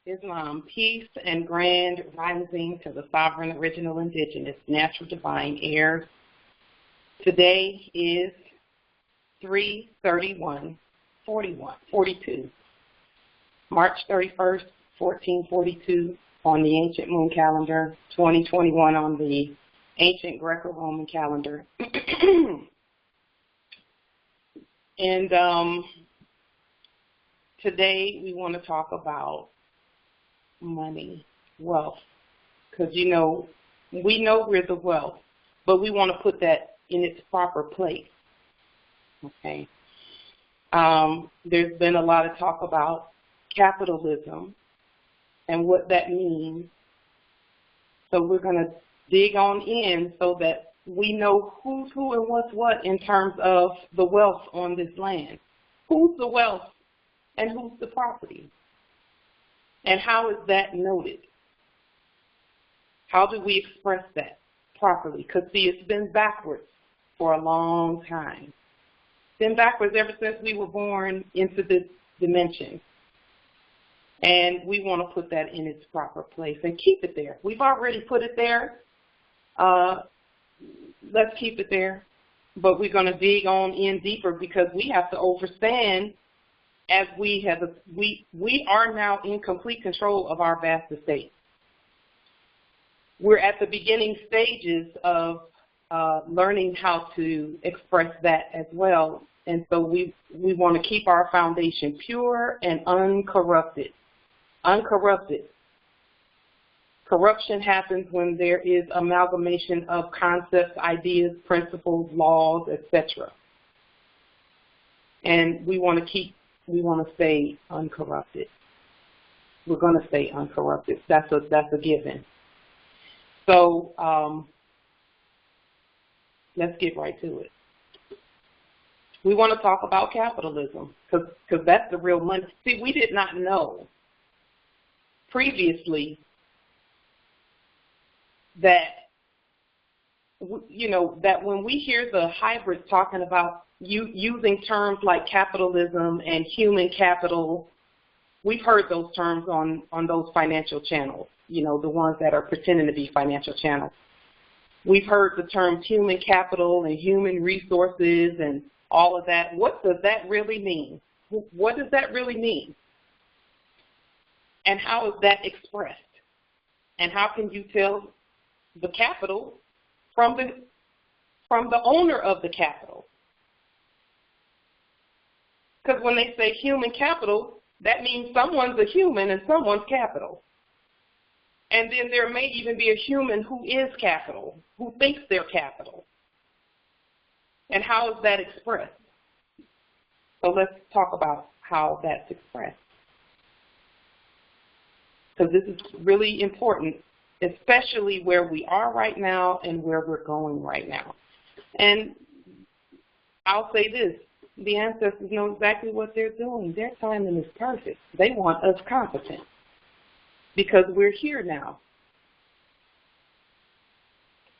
Islam, peace and grand rising to the sovereign, original, indigenous, natural, divine heirs. Today is 3/31/42, March 31st, 1442 on the ancient moon calendar, 2021 on the ancient Greco-Roman calendar. And today we want to talk about money, wealth, because we know we're the wealth, but we want to put that in its proper place. Okay. There's been a lot of talk about capitalism and what that means. So we're going to dig on in so that we know who's who and what's what in terms of the wealth on this land. Who's the wealth and who's the property? And how is that noted? How do we express that properly? Because, see, it's been backwards for a long time. It's been backwards ever since we were born into this dimension. And we want to put that in its proper place and keep it there. We've already put it there. Let's keep it there. But we're going to dig on in deeper because we have to understand, as we are now in complete control of our vast estate. We're at the beginning stages of learning how to express that as well. And so we want to keep our foundation pure and uncorrupted. Uncorrupted. Corruption happens when there is amalgamation of concepts, ideas, principles, laws, etc. And we want to stay uncorrupted. We're going to stay uncorrupted. That's a given. So let's get right to it. We want to talk about capitalism because that's the real money. See, we did not know previously that, that when we hear the hybrids talking about using terms like capitalism and human capital, we've heard those terms on those financial channels, the ones that are pretending to be financial channels. We've heard the terms human capital and human resources and all of that. What does that really mean? What does that really mean? And how is that expressed? And how can you tell the capital from the owner of the capital? Because when they say human capital, that means someone's a human and someone's capital. And then there may even be a human who is capital, who thinks they're capital. And how is that expressed? So let's talk about how that's expressed. Because this is really important, especially where we are right now and where we're going right now. And I'll say this. The ancestors know exactly what they're doing. Their timing is perfect. They want us competent because we're here now.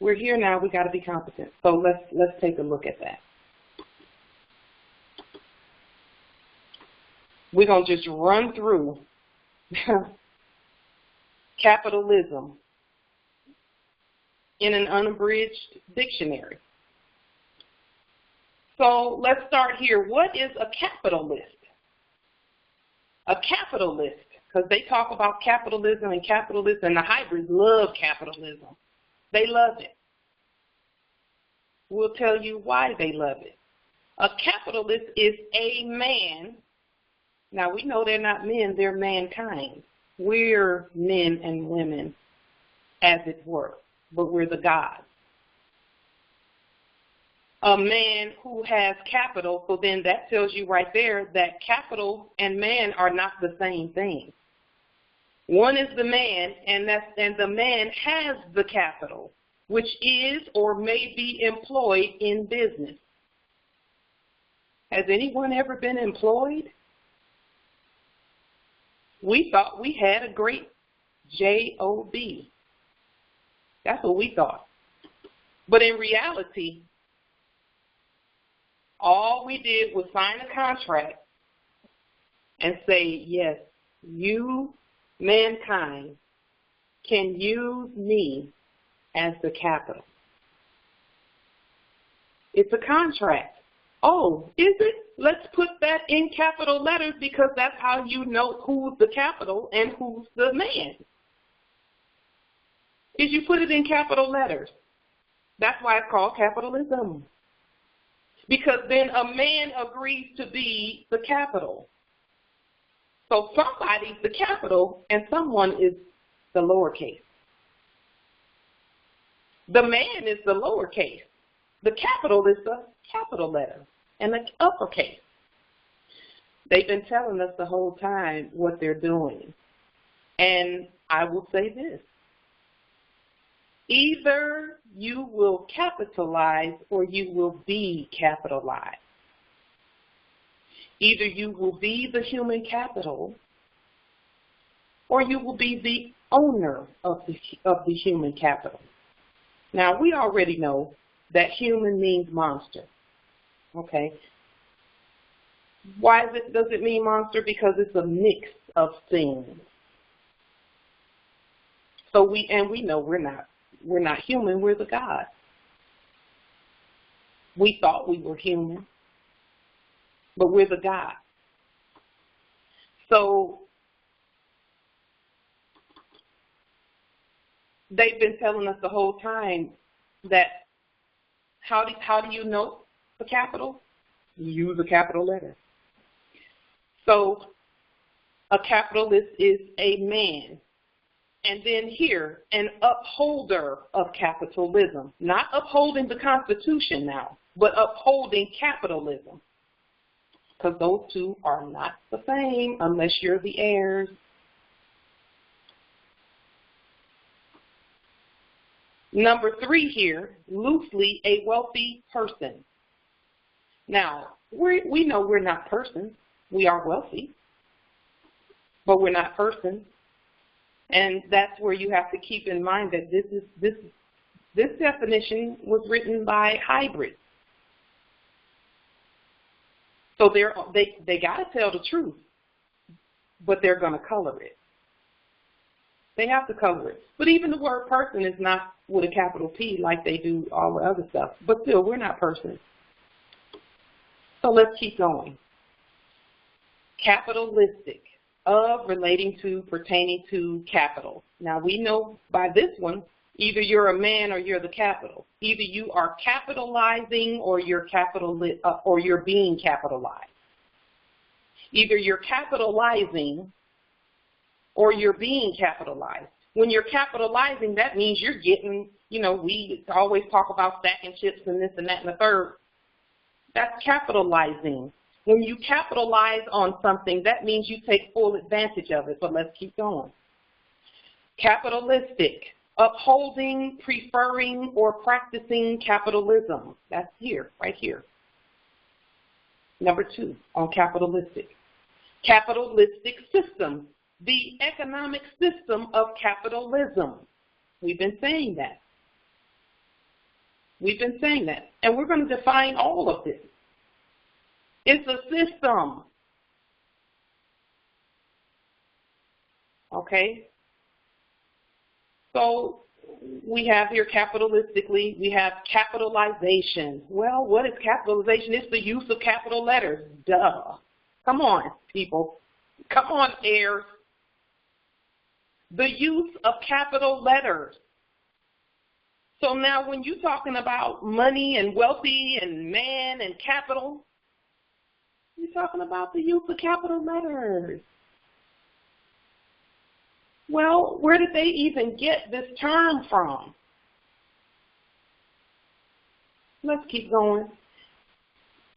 We're here now. We got to be competent. So let's take a look at that. We're going to just run through capitalism in an unabridged dictionary. So let's start here. What is a capitalist? A capitalist, because they talk about capitalism and the hybrids love capitalism. They love it. We'll tell you why they love it. A capitalist is a man. Now we know they're not men, they're mankind. We're men and women, as it were, but we're the gods. A man who has capital, so then that tells you right there that capital and man are not the same thing. One is the man, and the man has the capital, which is or may be employed in business. Has anyone ever been employed? We thought we had a great job. That's what we thought. But in reality, all we did was sign a contract and say, yes, you mankind can use me as the capital. It's a contract. Oh, is it? Let's put that in capital letters because that's how you know who's the capital and who's the man. Is you put it in capital letters. That's why it's called capitalism. Because then a man agrees to be the capital. So somebody's the capital and someone is the lowercase. The man is the lowercase. The capital is the capital letter and the uppercase. They've been telling us the whole time what they're doing. And I will say this. Either you will capitalize or you will be capitalized. Either you will be the human capital or you will be the owner of the human capital. Now, we already know that human means monster, okay? Why does it mean monster? Because it's a mix of things. So we know we're not human, we're the God. We thought we were human, but we're the God. So they've been telling us the whole time that how do you know the capital? You use a capital letter. So a capitalist is a man. And then here, an upholder of capitalism. Not upholding the Constitution now, but upholding capitalism. Because those two are not the same unless you're the heirs. Number 3 here, loosely a wealthy person. Now, we know we're not persons. We are wealthy, but we're not persons. And that's where you have to keep in mind that this definition was written by hybrids. So they got to tell the truth, but they're going to color it. They have to color it. But even the word person is not with a capital P like they do all the other stuff. But still, we're not persons. So let's keep going. Capitalistic. Of, relating to, pertaining to, capital. Now we know by this one, either you're a man or you're the capital. Either you are capitalizing or you're being capitalized. Either you're capitalizing or you're being capitalized. When you're capitalizing, that means you're getting, we always talk about stacking chips and this and that and the third. That's capitalizing. When you capitalize on something, that means you take full advantage of it, but let's keep going. Capitalistic, upholding, preferring, or practicing capitalism. That's here, right here. Number 2 on capitalistic. Capitalistic system, the economic system of capitalism. We've been saying that. We've been saying that. And we're going to define all of this. It's a system. Okay? So we have here capitalistically, we have capitalization. Well, what is capitalization? It's the use of capital letters. Duh. Come on, people. Come on, heirs. The use of capital letters. So now when you're talking about money and wealthy and man and capital, you're talking about the use of capital letters. Well, where did they even get this term from? Let's keep going.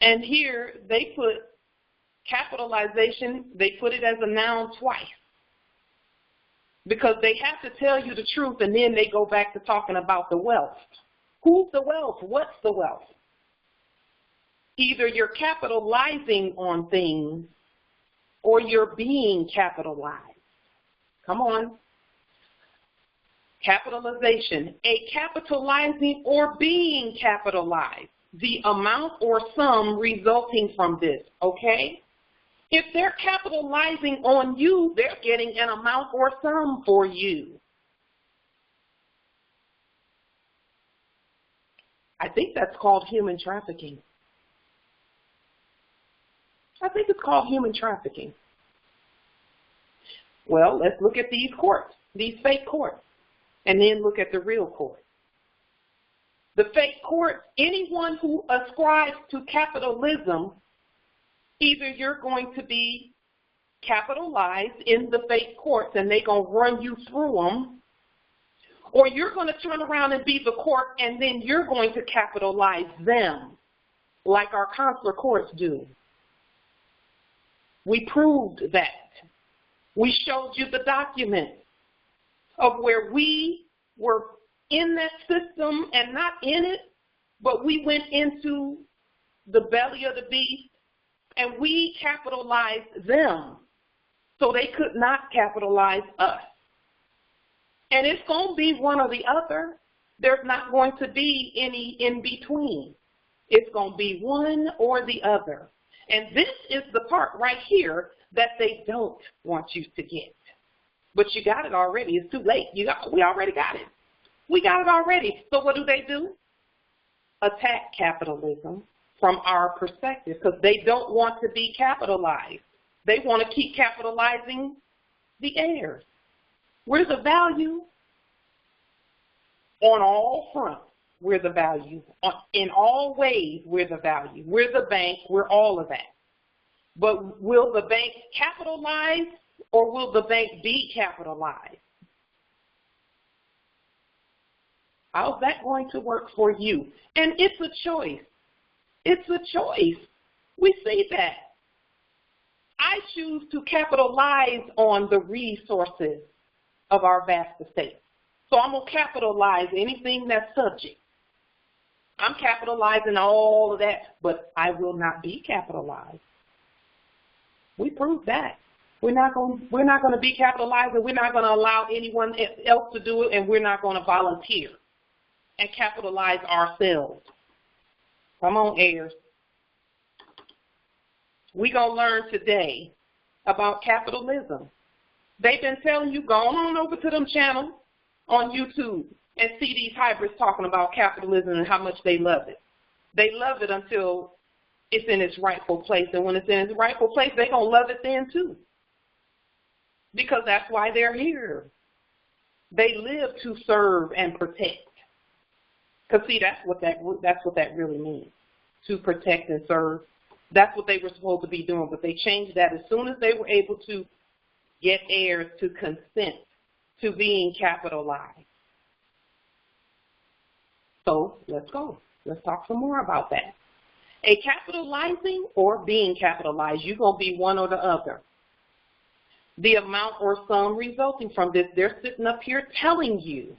And here they put capitalization, they put it as a noun twice. Because they have to tell you the truth and then they go back to talking about the wealth. Who's the wealth? What's the wealth? Either you're capitalizing on things or you're being capitalized. Come on. Capitalization, a capitalizing or being capitalized. The amount or sum resulting from this, okay? If they're capitalizing on you, they're getting an amount or sum for you. I think that's called human trafficking. I think it's called human trafficking. Well, let's look at these courts, these fake courts, and then look at the real court. The fake courts, anyone who ascribes to capitalism, either you're going to be capitalized in the fake courts and they're going to run you through them, or you're going to turn around and be the court and then you're going to capitalize them like our consular courts do. We proved that. We showed you the document of where we were in that system and not in it, but we went into the belly of the beast and we capitalized them so they could not capitalize us. And it's going to be one or the other. There's not going to be any in between. It's going to be one or the other. And this is the part right here that they don't want you to get. But you got it already. It's too late. We already got it. We got it already. So what do? Attack capitalism from our perspective because they don't want to be capitalized. They want to keep capitalizing the heirs. We're the value on all fronts. We're the value. In all ways, we're the value. We're the bank. We're all of that. But will the bank capitalize or will the bank be capitalized? How's that going to work for you? And it's a choice. It's a choice. We see that. I choose to capitalize on the resources of our vast estate. So I'm going to capitalize anything that's subject. I'm capitalizing all of that, but I will not be capitalized. We proved that. We're not going to be capitalized, and we're not going to allow anyone else to do it, and we're not going to volunteer and capitalize ourselves. Come on, heirs. We're going to learn today about capitalism. They've been telling you, go on over to them channels on YouTube and see these hybrids talking about capitalism and how much they love it. They love it until it's in its rightful place. And when it's in its rightful place, they're going to love it then too. Because that's why they're here. They live to serve and protect. Because see, that's what that really means, to protect and serve. That's what they were supposed to be doing, but they changed that as soon as they were able to get heirs to consent to being capitalized. So let's go. Let's talk some more about that. A capitalizing or being capitalized, you're going to be one or the other. The amount or sum resulting from this, they're sitting up here telling you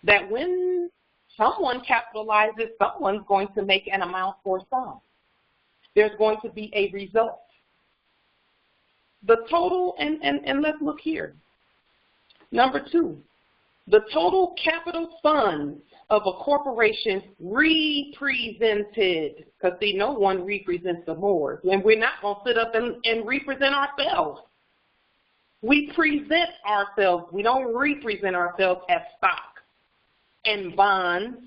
that when someone capitalizes, someone's going to make an amount or sum. There's going to be a result. The total, and let's look here. Number 2, the total capital funds of a corporation represented, because see, no one represents the Moors, and we're not going to sit up and represent ourselves. We present ourselves. We don't represent ourselves as stock and bonds,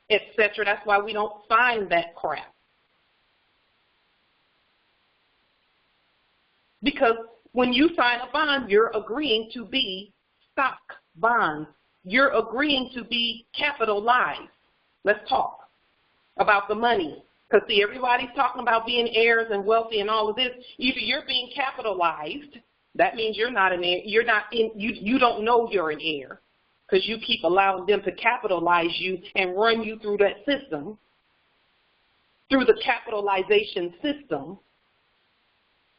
etc. That's why we don't sign that crap. Because when you sign a bond, you're agreeing to be stock bonds. You're agreeing to be capitalized. Let's talk about the money. Because see, everybody's talking about being heirs and wealthy and all of this. Either you're being capitalized, that means you're not an heir. You don't know you're an heir because you keep allowing them to capitalize you and run you through that system, through the capitalization system.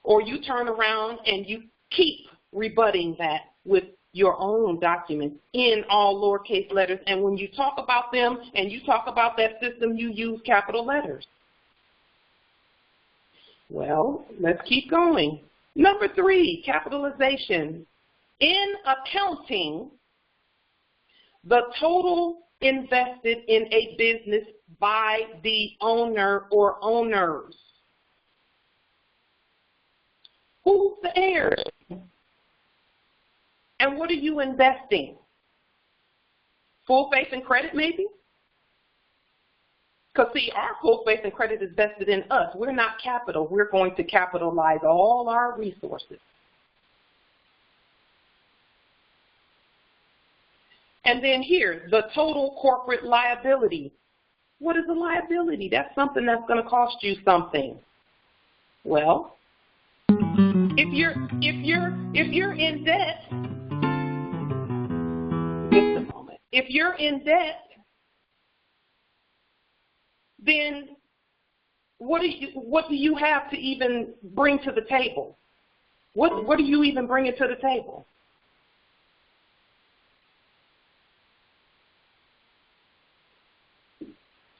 Or you turn around and you keep rebutting that with your own documents in all lowercase letters. And when you talk about them and you talk about that system, you use capital letters. Well, let's keep going. Number 3, capitalization. In accounting, the total invested in a business by the owner or owners. Who's the heirs? And what are you investing? Full faith and credit, maybe? Because, see, our full faith and credit is vested in us. We're not capital. We're going to capitalize all our resources. And then here, the total corporate liability. What is a liability? That's something that's going to cost you something. Well, if you're in debt, just a moment. If you're in debt, then what do you have to even bring to the table? What do you even bring it to the table?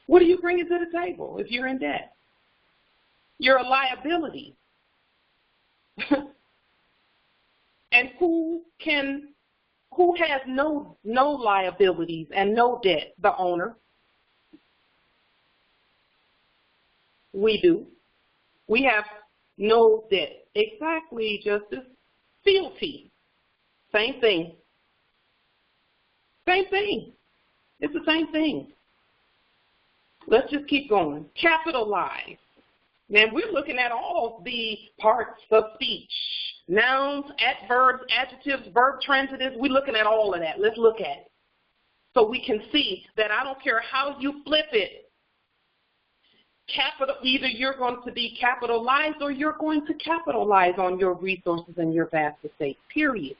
What do you bring it to the table if you're in debt? You're a liability. And who has no liabilities and no debt? The owner. We do. We have no debt. Exactly, Justice. Fealty. Same thing. Same thing. It's the same thing. Let's just keep going. Capitalize. Now, we're looking at all the parts of speech. Nouns, adverbs, adjectives, verb transitives. We're looking at all of that. Let's look at it. So we can see that I don't care how you flip it. Capital, either you're going to be capitalized or you're going to capitalize on your resources and your vast estate, period.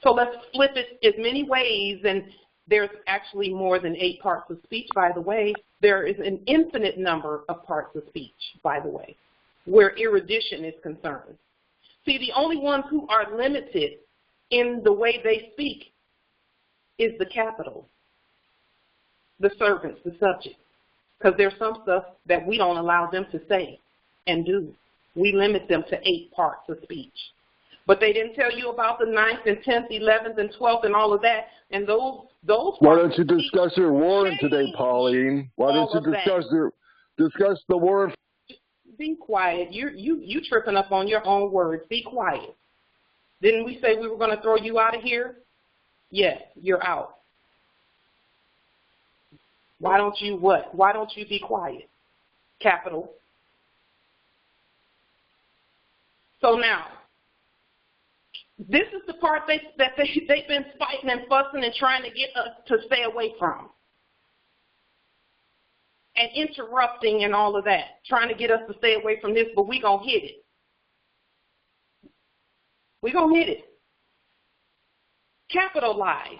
So let's flip it as many ways, and there's actually more than 8 parts of speech, by the way. There is an infinite number of parts of speech, by the way, where erudition is concerned. See, the only ones who are limited in the way they speak is the capital, the servants, the subject. Because there's some stuff that we don't allow them to say and do. We limit them to 8 parts of speech. But they didn't tell you about the 9th and 10th, 11th and 12th and all of that. And those Why don't you discuss your warrant today, Pauline? Why don't you discuss the warrant? Be quiet. You tripping up on your own words. Be quiet. Didn't we say we were going to throw you out of here? Yes, you're out. Why don't you what? Why don't you be quiet? Capital. So now, this is the part they've been fighting and fussing and trying to get us to stay away from. And interrupting and all of that, trying to get us to stay away from this, but we're going to hit it. We're going to hit it. Capitalize.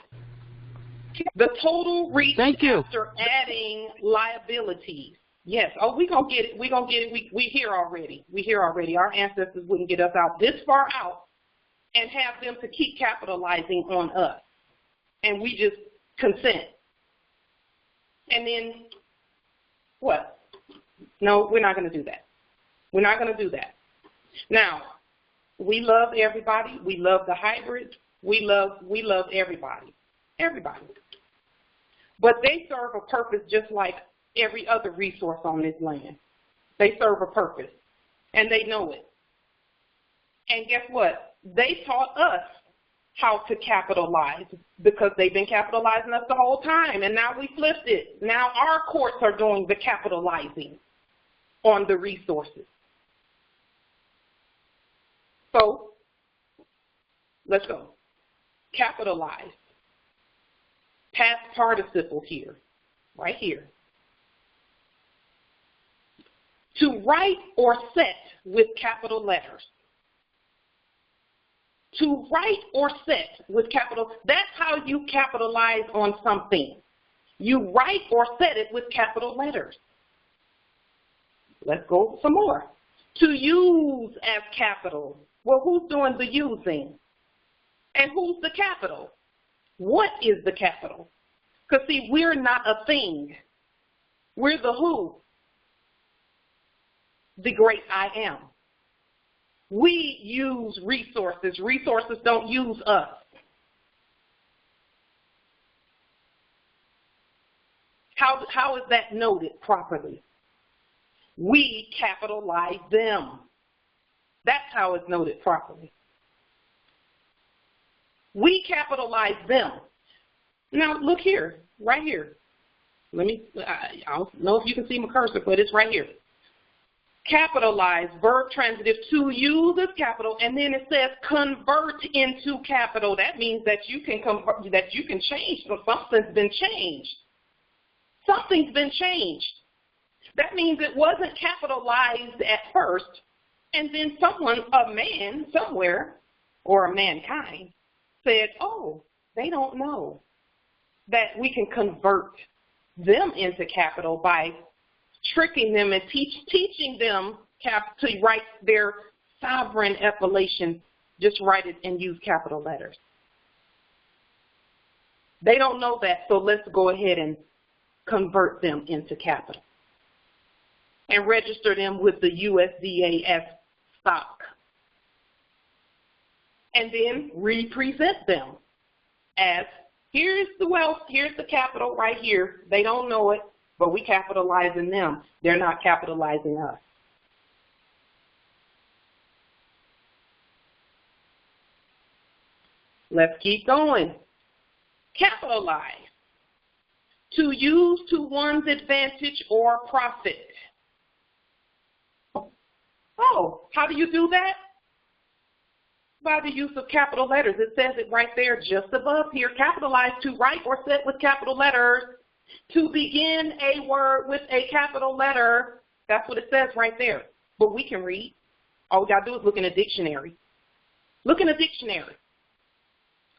The total reach after adding liabilities. Yes. Oh, we're going to get it. We're going to get it. We here already. We here already. Our ancestors wouldn't get us out this far out and have them to keep capitalizing on us. And we just consent. And then what? No, we're not going to do that. We're not going to do that. Now, we love everybody. We love the hybrid. We love everybody. Everybody. But they serve a purpose just like every other resource on this land. They serve a purpose, and they know it. And guess what? They taught us how to capitalize because they've been capitalizing us the whole time, and now we flipped it. Now our courts are doing the capitalizing on the resources. So let's go. Capitalize. Past participle here, right here. To write or set with capital letters. To write or set with capital, that's how you capitalize on something. You write or set it with capital letters. Let's go some more. To use as capital. Well, who's doing the using? And who's the capital? What is the capital? Because, see, we're not a thing. We're the who. The great I am. We use resources. Resources don't use us. How is that noted properly? We capitalize them. That's how it's noted properly. We capitalize them. Now look here, right here. I don't know if you can see my cursor, but it's right here. Capitalize, verb transitive, to use as capital, and then it says convert into capital. That means that you can convert, that you can change. So something's been changed. Something's been changed. That means it wasn't capitalized at first, and then someone, a man somewhere, or a mankind, said, oh, they don't know that we can convert them into capital by tricking them and teaching them to write their sovereign appellation, just write it and use capital letters. They don't know that, so let's go ahead and convert them into capital and register them with the USDA as stock. And then represent them as, here's the wealth, here's the capital right here. They don't know it, but we capitalizing them. They're not capitalizing us. Let's keep going. Capitalize. To use to one's advantage or profit. Oh, how do you do that? By the use of capital letters. It says it right there just above here. Capitalize, to write or set with capital letters. To begin a word with a capital letter. That's what it says right there. But we can read. All we got to do is look in a dictionary. Look in a dictionary.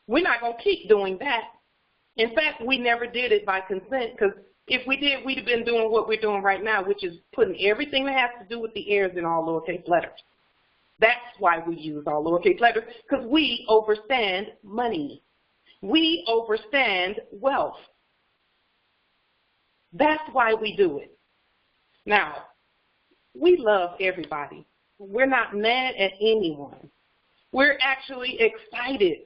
We're not going to keep doing that. In fact, we never did it by consent, because if we did, we'd have been doing what we're doing right now, which is putting everything that has to do with the heirs in all lowercase letters. That's why we use all lowercase letters, because we understand money. We understand wealth. That's why we do it. Now, we love everybody. We're not mad at anyone. We're actually excited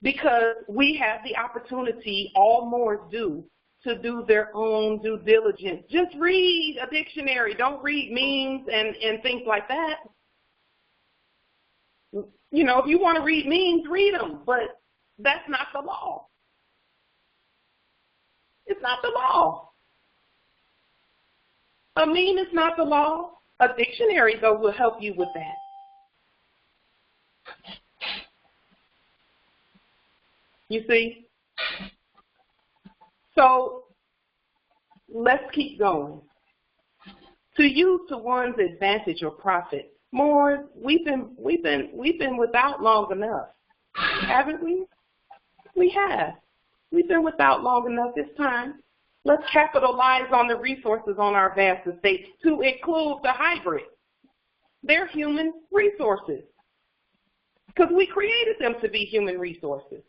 because we have the opportunity, all Moors do, to do their own due diligence. Just read a dictionary. Don't read memes and things like that. You know, if you want to read memes, read them, but that's not the law. It's not the law. A meme is not the law. A dictionary, though, will help you with that. You see? So let's keep going. To use to one's advantage or profit. More, we've been without long enough, haven't we? We have. We've been without long enough this time. Let's capitalize on the resources on our vast estate to include the hybrid. They're human resources because we created them to be human resources.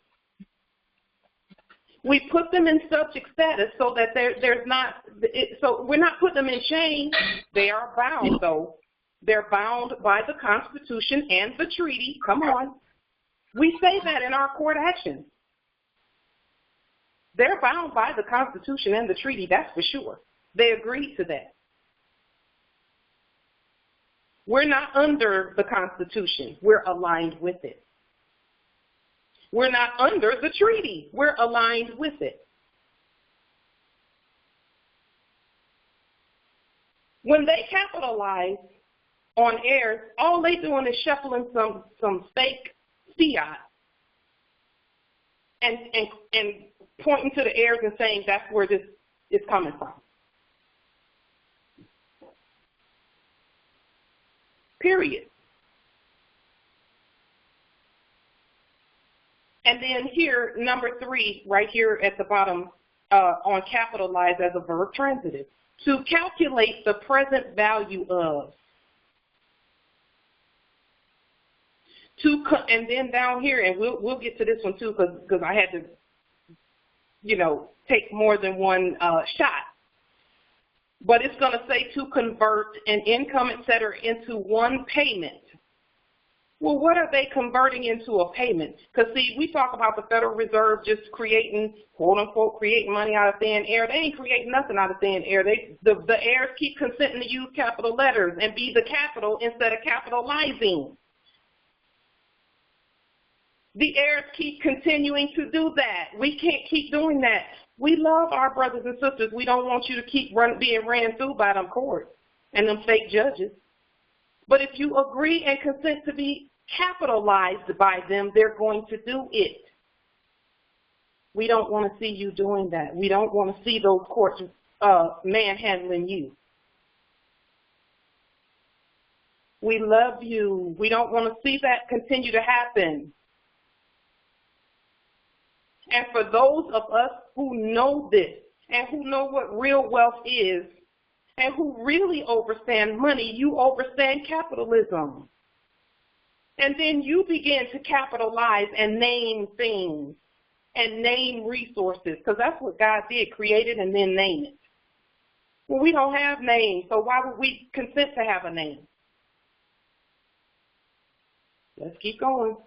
We put them in subject status so that so we're not putting them in shame. They are bound, though. They're bound by the Constitution and the treaty. Come on. We say that in our court actions. They're bound by the Constitution and the treaty, that's for sure. They agreed to that. We're not under the Constitution. We're aligned with it. We're not under the treaty. We're aligned with it. When they capitalize on heirs, all they doing is shuffling some fake fiat and pointing to the heirs and saying that's where this is coming from. Period. And then here, number 3, right here at the bottom, on capitalize as a verb transitive. To calculate the present value of. And then down here, and we'll get to this one too, because I had to, take more than one shot. But it's going to say to convert an income, et cetera, into one payment Well, what are they converting into a payment? Because, see, we talk about the Federal Reserve just creating, quote-unquote, creating money out of thin air. They ain't creating nothing out of thin air. The heirs keep consenting to use capital letters and be the capital instead of capitalizing. The heirs keep continuing to do that. We can't keep doing that. We love our brothers and sisters. We don't want you to keep being ran through by them courts and them fake judges. But if you agree and consent to be capitalized by them, they're going to do it. We don't want to see you doing that. We don't want to see those courts manhandling you. We love you. We don't want to see that continue to happen. And for those of us who know this and who know what real wealth is and who really understand money, you understand capitalism. And then you begin to capitalize and name things and name resources, because that's what God did, create it and then name it. Well, we don't have names, so why would we consent to have a name? Let's keep going.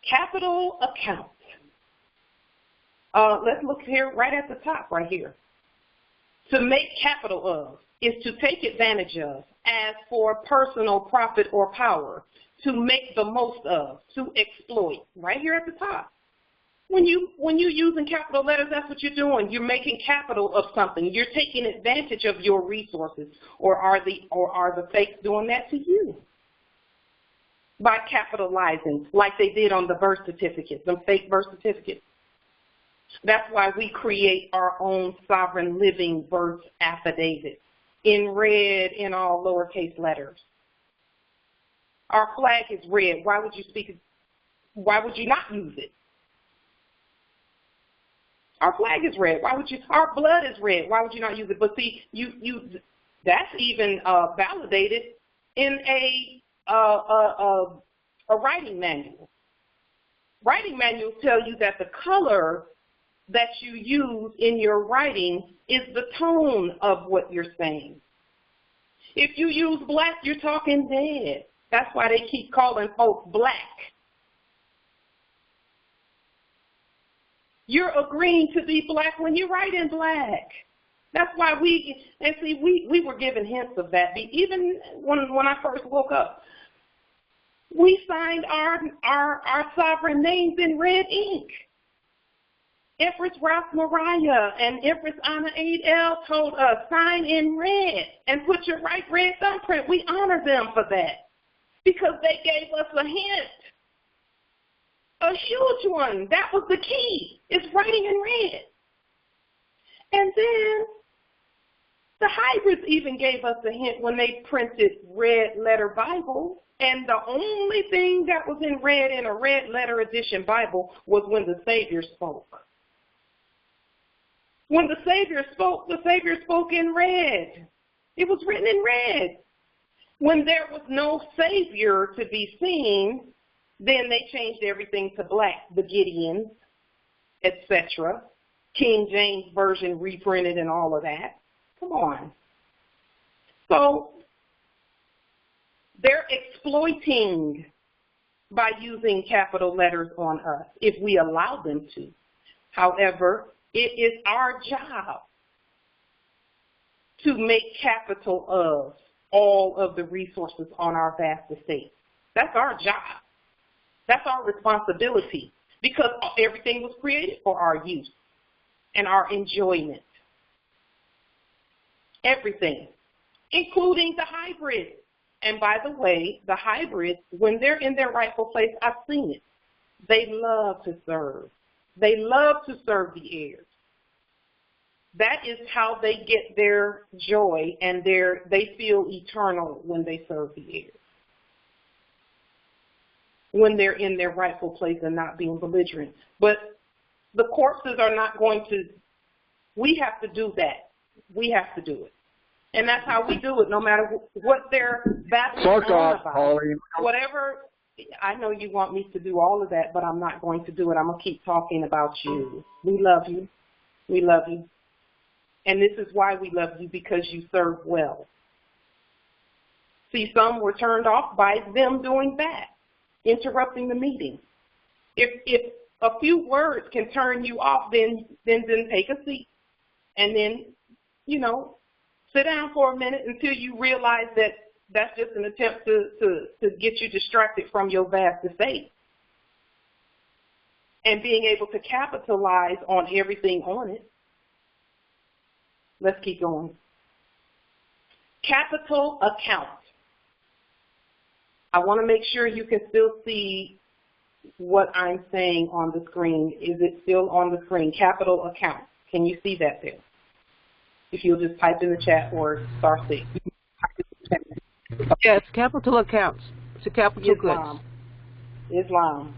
Capital accounts. Let's look here right at the top right here. To make capital of is to take advantage of, as for personal profit or power, to make the most of, to exploit, right here at the top. When you're using capital letters, that's what you're doing. You're making capital of something. You're taking advantage of your resources, or are the fakes doing that to you? By capitalizing, like they did on the birth certificates, them fake birth certificates. That's why we create our own sovereign living birth affidavit in red in all lowercase letters. Our flag is red. Why would you speak it? Why would you not use it? Our flag is red. Why would you? Our blood is red. Why would you not use it? But see, that's even validated in a writing manual. Writing manuals tell you that the color that you use in your writing is the tone of what you're saying. If you use black, you're talking dead. That's why they keep calling folks black. You're agreeing to be black when you write in black. That's why we were given hints of that. Even when I first woke up, we signed our sovereign names in red ink. Empress Ralph Mariah and Empress Anna Adele told us, sign in red and put your right red thumbprint. We honor them for that because they gave us a hint, a huge one. That was the key. It's writing in red. And then the hybrids even gave us a hint when they printed red letter Bible. And the only thing that was in red in a red letter edition Bible was when the Savior spoke. When the Savior spoke in red. It was written in red. When there was no Savior to be seen, then they changed everything to black, the Gideons, etc. King James Version reprinted and all of that. Come on. So they're exploiting by using capital letters on us if we allow them to. However, it is our job to make capital of all of the resources on our vast estate. That's our job. That's our responsibility because everything was created for our use and our enjoyment. Everything, including the hybrids. And by the way, the hybrids, when they're in their rightful place, I've seen it. They love to serve. They love to serve the heirs. That is how they get their joy and they feel eternal when they serve the heirs. When they're in their rightful place and not being belligerent. But the corpses are not going to, we have to do that. We have to do it. And that's how we do it, no matter what they're battling on about. Pauline. Whatever, I know you want me to do all of that, but I'm not going to do it. I'm going to keep talking about you. We love you. We love you. And this is why we love you, because you serve well. See, some were turned off by them doing that, interrupting the meeting. If a few words can turn you off, then take a seat and then, you know, sit down for a minute until you realize that that's just an attempt to get you distracted from your vast estate and being able to capitalize on everything on it. Let's keep going. Capital account. I want to make sure you can still see what I'm saying on the screen. Is it still on the screen? Capital account. Can you see that there? If you'll just type in the chat or star 6. Yes, capital accounts. It's a capital goods. Islam.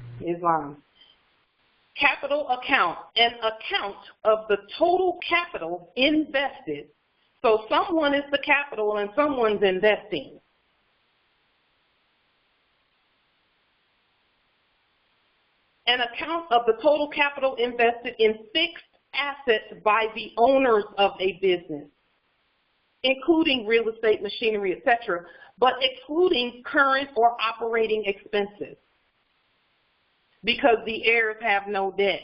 Capital account, an account of the total capital invested. So someone is the capital and someone's investing. An account of the total capital invested in fixed assets by the owners of a business, including real estate, machinery, etc., but excluding current or operating expenses, because the heirs have no debt.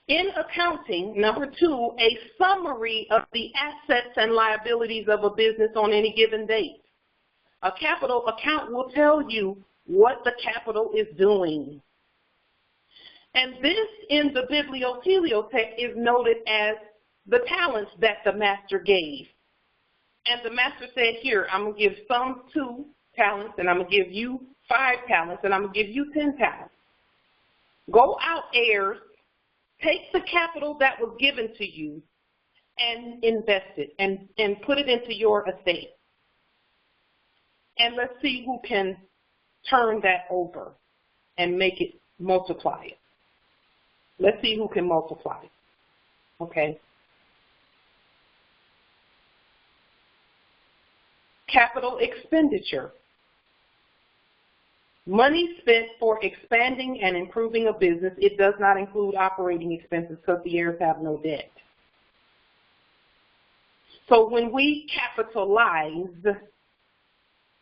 In accounting, number 2, a summary of the assets and liabilities of a business on any given date. A capital account will tell you what the capital is doing. And this in the bibliotext is noted as the talents that the master gave. And the master said, here, I'm going to give some 2 talents, and I'm going to give you 5 talents, and I'm going to give you 10 talents. Go out, heirs, take the capital that was given to you and invest it and put it into your estate. And let's see who can turn that over and make it multiply it. Let's see who can multiply it. Okay. Capital expenditure. Money spent for expanding and improving a business. It does not include operating expenses because the heirs have no debt. So when we capitalize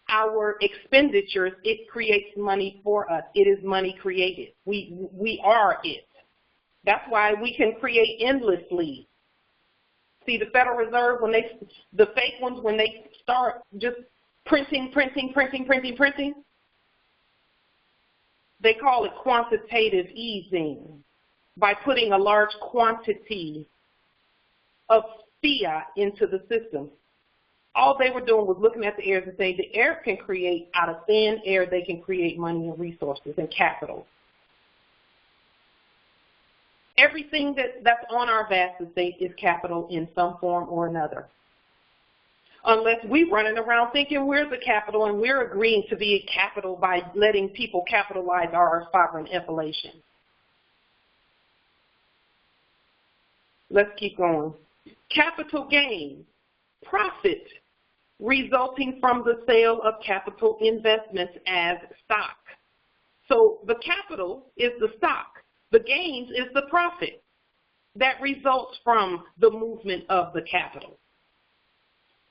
our expenditures, it creates money for us. It is money created. We are it. That's why we can create endlessly. See, the Federal Reserve, the fake ones, when they start just printing, they call it quantitative easing, by putting a large quantity of fiat into the system. All they were doing was looking at the heirs and saying the heir can create, out of thin air, they can create money and resources and capital. Everything that's on our vast estate is capital in some form or another. Unless we're running around thinking we're the capital and we're agreeing to be a capital by letting people capitalize our sovereign appellation. Let's keep going. Capital gain, profit resulting from the sale of capital investments as stock. So the capital is the stock. The gains is the profit that results from the movement of the capital.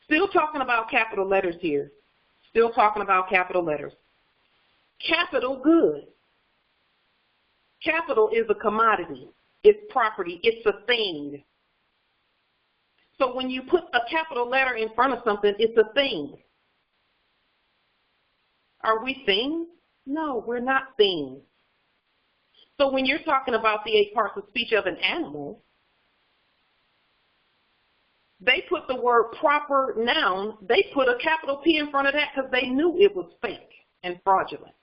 Still talking about capital letters here. Still talking about capital letters. Capital good. Capital is a commodity. It's property. It's a thing. So when you put a capital letter in front of something, it's a thing. Are we things? No, we're not things. So when you're talking about the 8 parts of speech of an animal, they put the word proper noun, they put a capital P in front of that because they knew it was fake and fraudulent.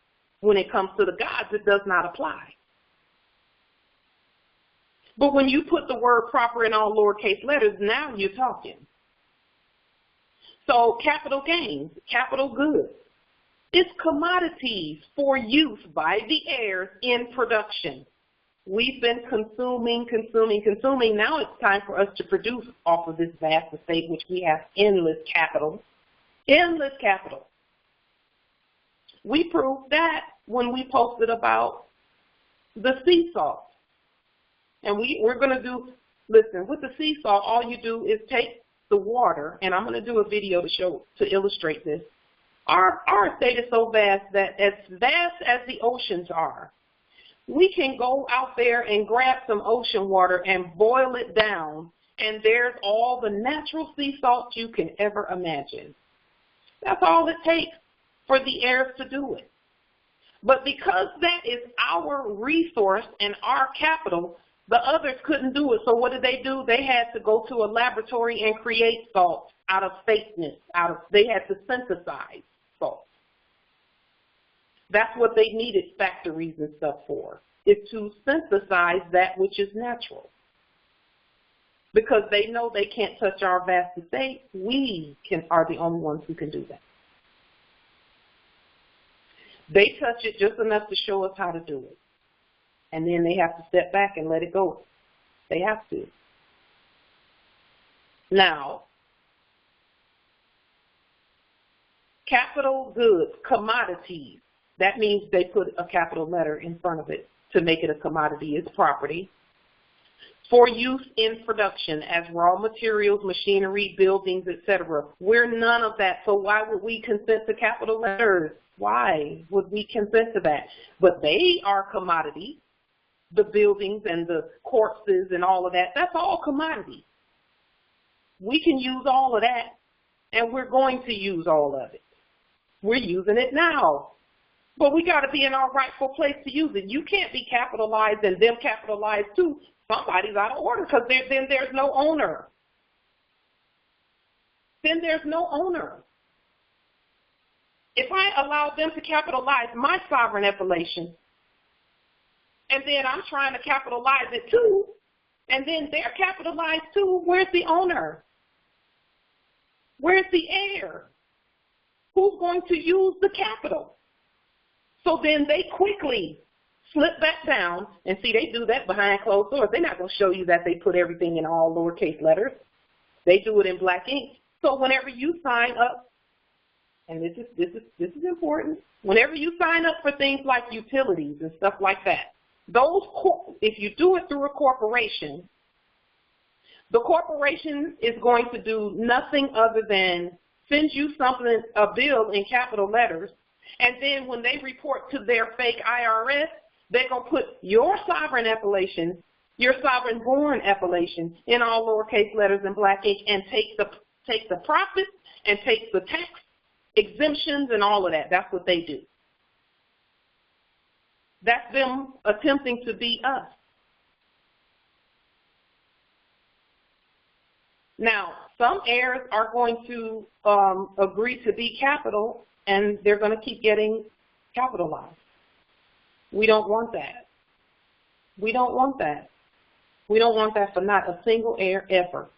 When it comes to the gods, it does not apply. But when you put the word proper in all lowercase letters, now you're talking. So capital gains, capital goods. It's commodities for use by the heirs in production. We've been consuming. Now it's time for us to produce off of this vast estate, which we have endless capital. Endless capital. We proved that when we posted about the seesaw. And we're going to do, listen, with the seesaw, all you do is take the water, and I'm going to do a video to illustrate this. Our estate is so vast that as the oceans are, we can go out there and grab some ocean water and boil it down, and there's all the natural sea salt you can ever imagine. That's all it takes for the heirs to do it. But because that is our resource and our capital, the others couldn't do it. So what did they do? They had to go to a laboratory and create salt out of fakeness. They had to synthesize salt. That's what they needed factories and stuff for, is to synthesize that which is natural. Because they know they can't touch our vast estate, we are the only ones who can do that. They touch it just enough to show us how to do it. And then they have to step back and let it go. They have to. Now, capital goods, commodities. That means they put a capital letter in front of it to make it a commodity. It's property. For use in production as raw materials, machinery, buildings, etc. We're none of that. So why would we consent to capital letters? Why would we consent to that? But they are commodities. The buildings and the corpses and all of that, that's all commodity. We can use all of that, and we're going to use all of it. We're using it now. But we got to be in our rightful place to use it. You can't be capitalized and them capitalized too. Somebody's out of order because then there's no owner. Then there's no owner. If I allow them to capitalize my sovereign appellation, and then I'm trying to capitalize it too, and then they're capitalized too, where's the owner? Where's the heir? Who's going to use the capital? So then they quickly slip back down, and see, they do that behind closed doors. They're not going to show you that they put everything in all lowercase letters. They do it in black ink. So whenever you sign up, and this is important, whenever you sign up for things like utilities and stuff like that, if you do it through a corporation, the corporation is going to do nothing other than send you something, a bill in capital letters, and then when they report to their fake IRS, they're going to put your sovereign appellation, your sovereign-born appellation in all lowercase letters in black ink, and take the profits and take the tax exemptions and all of that. That's what they do. That's them attempting to be us. Now, some heirs are going to agree to be capital, and they're going to keep getting capitalized. We don't want that. We don't want that. We don't want that for not a single heir ever.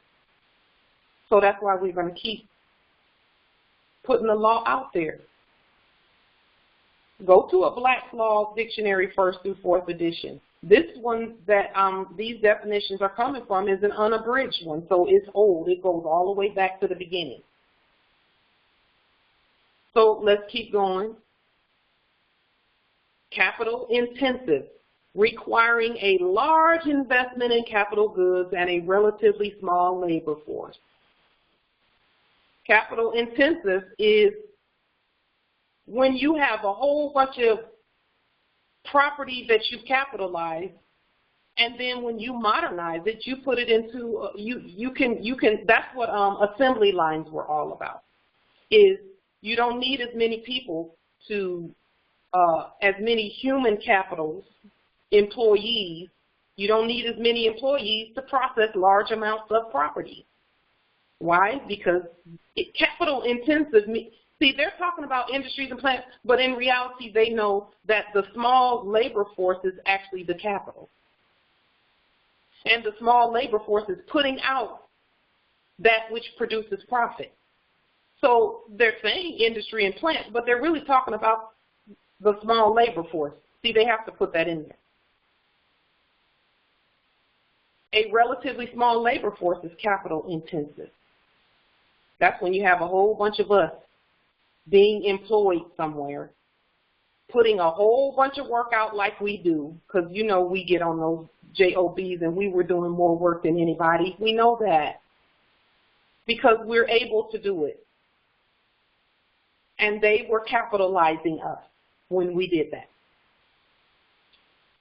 So that's why we're going to keep putting the law out there. Go to a Black's Law Dictionary 1st through 4th edition. This one that these definitions are coming from is an unabridged one, so it's old. It goes all the way back to the beginning. So let's keep going. Capital intensive, requiring a large investment in capital goods and a relatively small labor force. Capital intensive is when you have a whole bunch of property that you capitalize, and then when you modernize it, you put it into you can. That's what assembly lines were all about. Is you don't need as many people to as many human capitals, employees. You don't need as many employees to process large amounts of property. Why? Because capital intensive. See, they're talking about industries and plants, but in reality, they know that the small labor force is actually the capital. And the small labor force is putting out that which produces profit. So they're saying industry and plant, but they're really talking about the small labor force. See, they have to put that in there. A relatively small labor force is capital intensive. That's when you have a whole bunch of us being employed somewhere, putting a whole bunch of work out like we do, because you know we get on those JOBs and we were doing more work than anybody. We know that. because we're able to do it. And they were capitalizing us when we did that.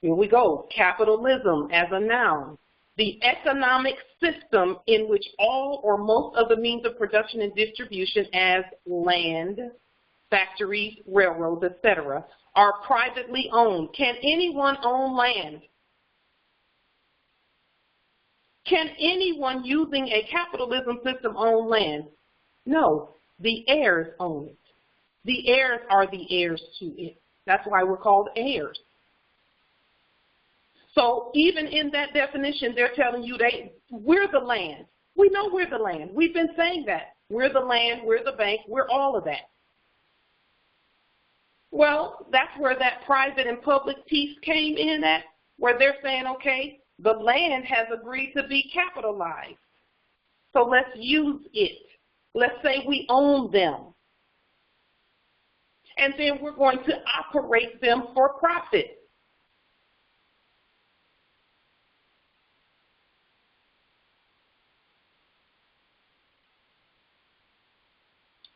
Here we go. Capitalism as a noun. The economic system in which all or most of the means of production and distribution as land, factories, railroads, etc., are privately owned. Can anyone own land? Can anyone using a capitalism system own land? No. The heirs own it. The heirs are the heirs to it. That's why we're called heirs. So even in that definition, they're telling you we're the land. We know we're the land. We've been saying that. We're the land, we're the bank, we're all of that. Well, that's where that private and public piece came in at, where they're saying, okay, the land has agreed to be capitalized. So let's use it. Let's say we own them. And then we're going to operate them for profit.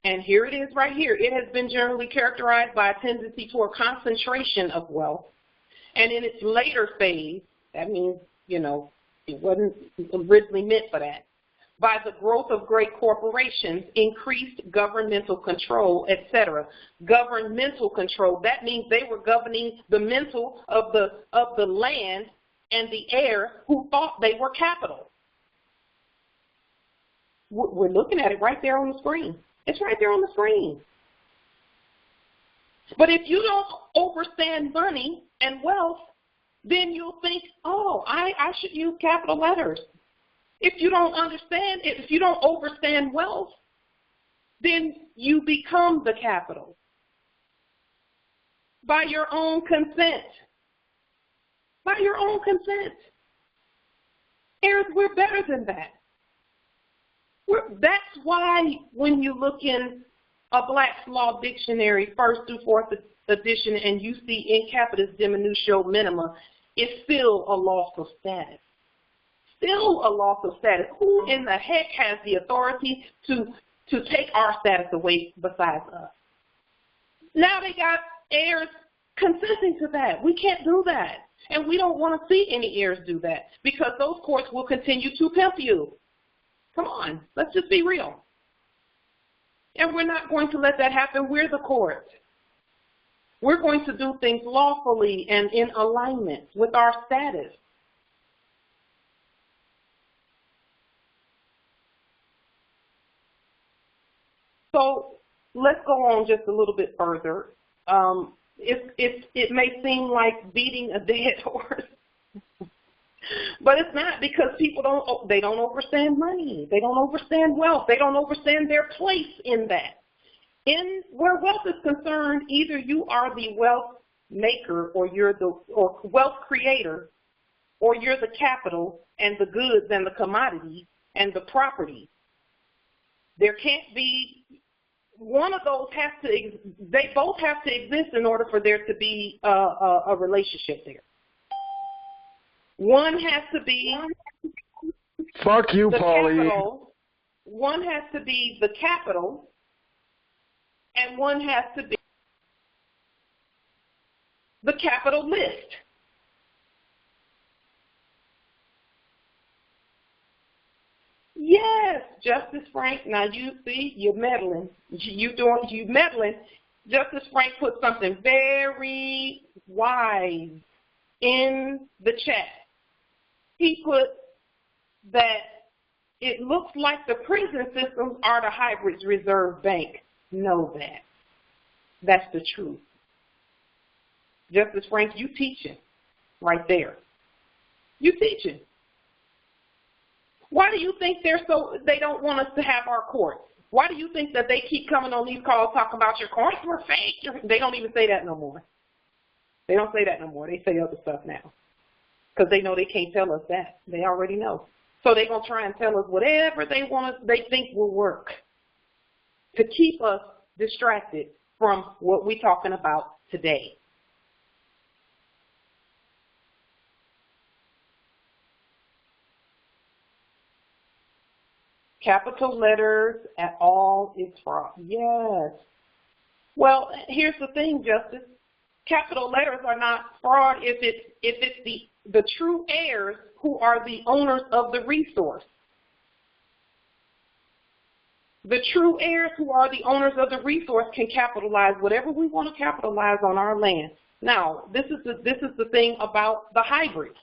And here it is right here. It has been generally characterized by a tendency toward concentration of wealth. And in its later phase, that means, you know, it wasn't originally meant for that, by the growth of great corporations, increased governmental control, etc. Governmental control, that means they were governing the mental of the land and the heir who thought they were capital. We're looking at it right there on the screen. It's right there on the screen. But if you don't understand money and wealth, then you'll think, oh, I should use capital letters. If you don't understand it, if you don't understand wealth, then you become the capital by your own consent. By your own consent. Heirs, we're better than that. That's why when you look in a Black's Law Dictionary, 1st through 4th edition, and you see in capitis dimiutio minima, it's still a loss of status. Still a loss of status. Who in the heck has the authority to take our status away besides us? Now they got heirs consenting to that. We can't do that. And we don't want to see any heirs do that because those courts will continue to pimp you. Come on, let's just be real. And we're not going to let that happen. We're the court. We're going to do things lawfully and in alignment with our status. So let's go on just a little bit further. It may seem like beating a dead horse. But it's not, because people don't understand money. They don't understand wealth. They don't understand their place in that. In where wealth is concerned, either you are the wealth maker or wealth creator, or you're the capital and the goods and the commodities and the property. There can't be one of those they both have to exist in order for there to be a relationship there. One has to be fuck you, Polly. One has to be the capital, and one has to be the capitalist. Yes, Justice Frank. Now you see, you're meddling. You meddling. Justice Frank put something very wise in the chat. He put that it looks like the prison systems are the hybrids reserve bank. Know that. That's the truth. Justice Frank, you teaching right there. You teaching. Why do you think they don't want us to have our courts? Why do you think that they keep coming on these calls talking about your courts were fake? They don't even say that no more. They don't say that no more. They say other stuff now. Because they know they can't tell us that. They already know. So they're going to try and tell us whatever they think will work to keep us distracted from what we're talking about today. Capital letters at all is fraud. Yes. Well, here's the thing, Justice. Capital letters are not fraud if it's the true heirs who are the owners of the resource. The true heirs who are the owners of the resource can capitalize whatever we want to capitalize on our land. Now, this is the thing about the hybrids.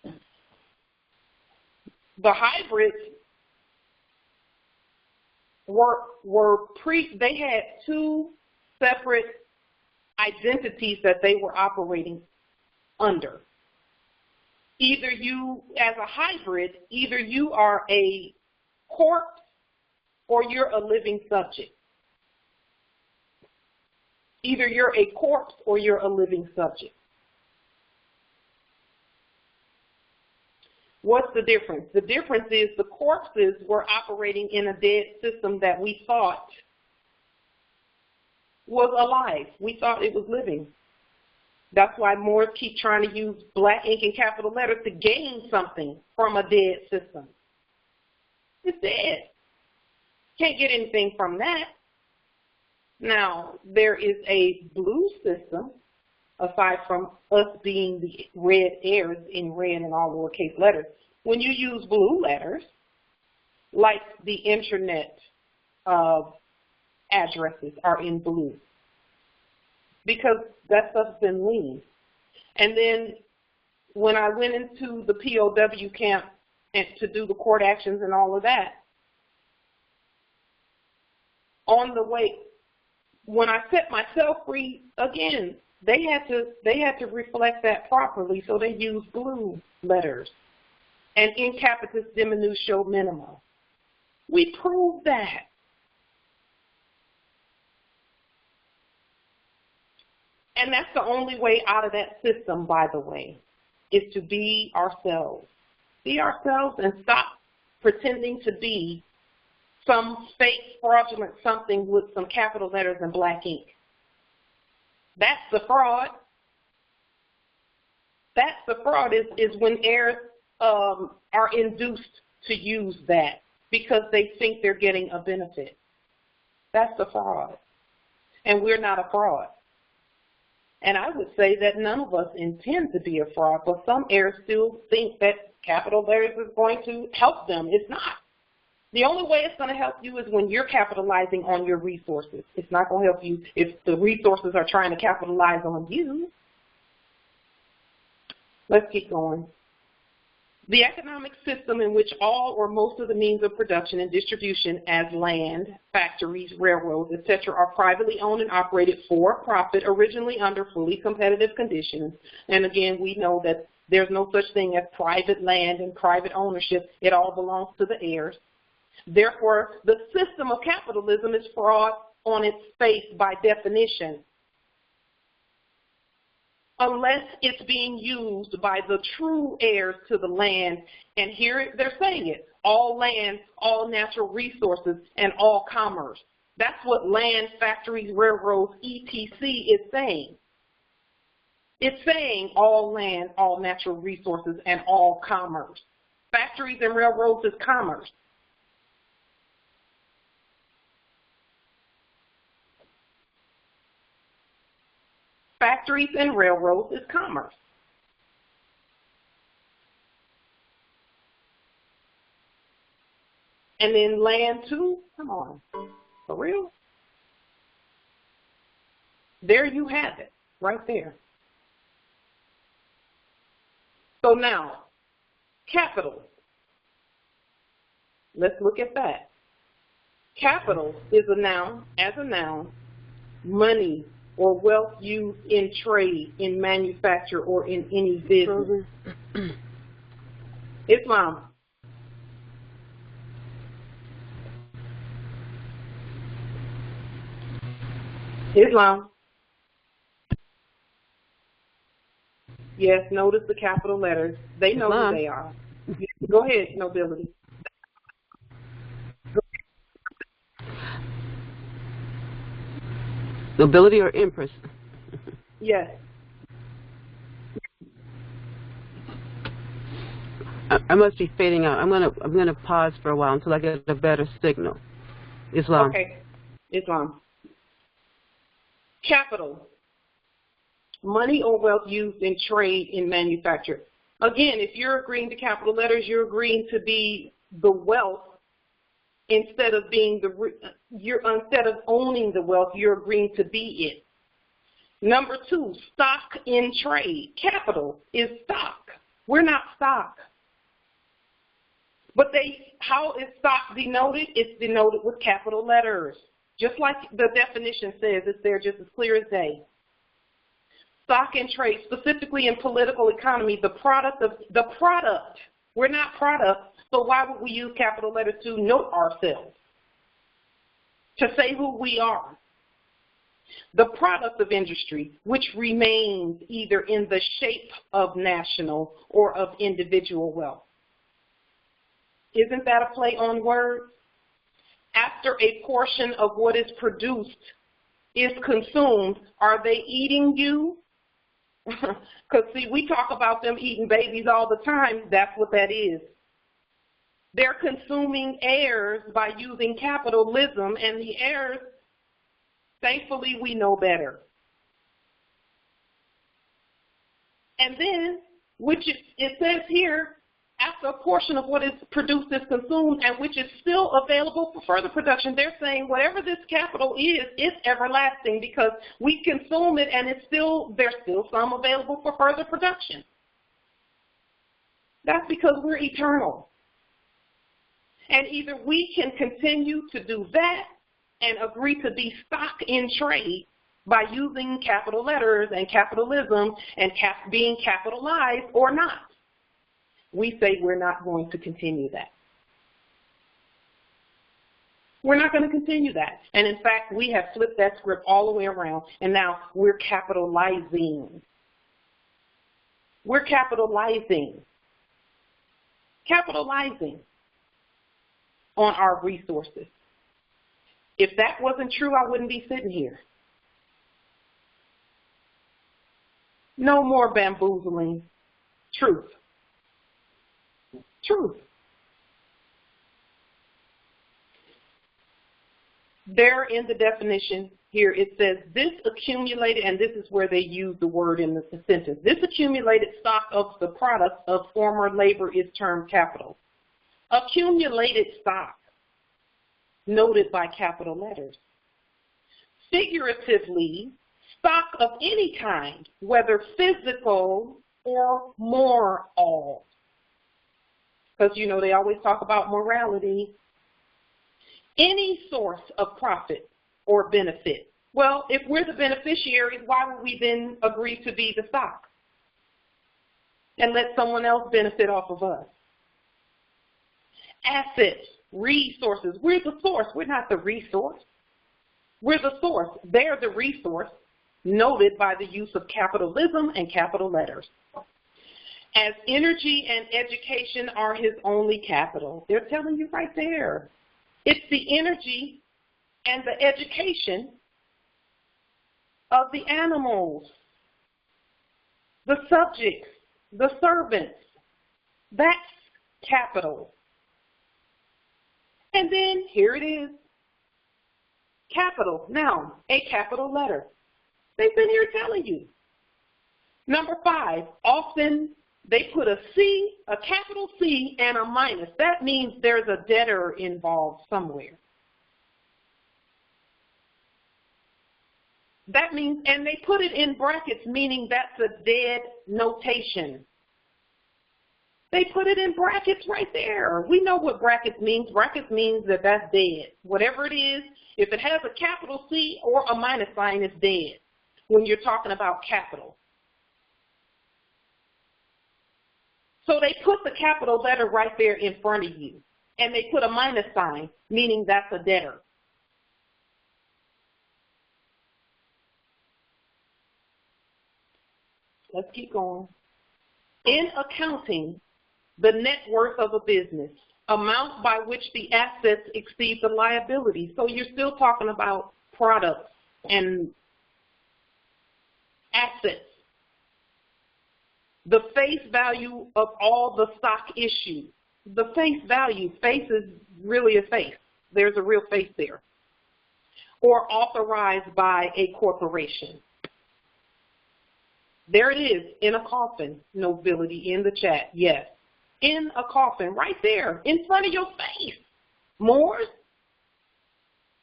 The hybrids they had two separate identities that they were operating under. Either you, as a hybrid, either you are a corpse or you're a living subject. Either you're a corpse or you're a living subject. What's the difference? The difference is the corpses were operating in a dead system that we thought was alive. We thought it was living. That's why Moors keep trying to use black ink and capital letters to gain something from a dead system. It's dead. Can't get anything from that. Now, there is a blue system, aside from us being the red heirs in red and all lowercase letters. When you use blue letters, like the internet addresses are in blue, because that stuff's been leaned. And then when I went into the POW camp and to do the court actions and all of that, on the way, when I set myself free, again, they had to reflect that properly, so they used blue letters and in capitis dimiutio minima. We proved that. And that's the only way out of that system, by the way, is to be ourselves. Be ourselves and stop pretending to be some fake fraudulent something with some capital letters and black ink. That's the fraud. That's the fraud is when heirs are induced to use that because they think they're getting a benefit. That's the fraud. And we're not a fraud. And I would say that none of us intend to be a fraud, but some heirs still think that capital letters is going to help them. It's not. The only way it's going to help you is when you're capitalizing on your resources. It's not going to help you if the resources are trying to capitalize on you. Let's keep going. The economic system in which all or most of the means of production and distribution as land, factories, railroads, etc. are privately owned and operated for profit, originally under fully competitive conditions. And again, we know that there's no such thing as private land and private ownership. It all belongs to the heirs. Therefore, the system of capitalism is fraud on its face by definition, unless it's being used by the true heirs to the land. And here they're saying it, all land, all natural resources, and all commerce. That's what land, factories, railroads, etc. is saying. It's saying all land, all natural resources, and all commerce. Factories and railroads is commerce. Factories and railroads is commerce. And then land too? Come on. For real? There you have it, right there. So now, capital. Let's look at that. Capital is a noun, as a noun, money or wealth used in trade, in manufacture, or in any business. Islam. Islam. Yes, notice the capital letters. They know who they are. Go ahead, nobility. Nobility or empress? Yes. I must be fading out. I'm gonna pause for a while until I get a better signal. Islam. Okay. Islam. Capital. Money or wealth used in trade and manufacture. Again, if you're agreeing to capital letters, you're agreeing to be the wealth instead of being instead of owning the wealth, you're agreeing to be it. Number 2, stock in trade. Capital is stock. We're not stock. But how is stock denoted? It's denoted with capital letters. Just like the definition says, it's there just as clear as day. Stock in trade, specifically in political economy, the product. We're not product, so why would we use capital letters to note ourselves? To say who we are. The product of industry, which remains either in the shape of national or of individual wealth. Isn't that a play on words? After a portion of what is produced is consumed, are they eating you? Because, see, we talk about them eating babies all the time. That's what that is. They're consuming heirs by using capitalism, and the heirs, thankfully, we know better. And then, it says here, after a portion of what is produced is consumed and which is still available for further production, they're saying whatever this capital is, it's everlasting because we consume it and there's still some available for further production. That's because we're eternal. And either we can continue to do that and agree to be stock in trade by using capital letters and capitalism and being capitalized or not. We say we're not going to continue that. We're not going to continue that. And in fact, we have flipped that script all the way around, and now we're capitalizing. We're capitalizing. Capitalizing on our resources. If that wasn't true, I wouldn't be sitting here. No more bamboozling. Truth. Truth. There in the definition here it says this accumulated, and this is where they use the word in the sentence, this accumulated stock of the product of former labor is termed capital. Accumulated stock, noted by capital letters. Figuratively, stock of any kind, whether physical or moral. Because, you know, they always talk about morality. Any source of profit or benefit. Well, if we're the beneficiaries, why would we then agree to be the stock and let someone else benefit off of us? Assets, resources. We're the source. We're not the resource. We're the source. They're the resource, noted by the use of capitalism and capital letters. As energy and education are his only capital. They're telling you right there. It's the energy and the education of the animals, the subjects, the servants. That's capital. And then here it is. Capital. Now, a capital letter. They've been here telling you. Number 5, often they put a C, a capital C, and a minus. That means there's a debtor involved somewhere. That means, and they put it in brackets, meaning that's a dead notation. They put it in brackets right there. We know what brackets means. Brackets means that that's dead. Whatever it is, if it has a capital C or a minus sign, it's dead when you're talking about capital. So they put the capital letter right there in front of you, and they put a minus sign, meaning that's a debtor. Let's keep going. In accounting, the net worth of a business, amount by which the assets exceed the liability. So you're still talking about products and assets. The face value of all the stock issued. The face value, face is really a face. There's a real face there. Or authorized by a corporation. There it is, in a coffin, nobility, in the chat, yes. In a coffin, right there, in front of your face. Moors,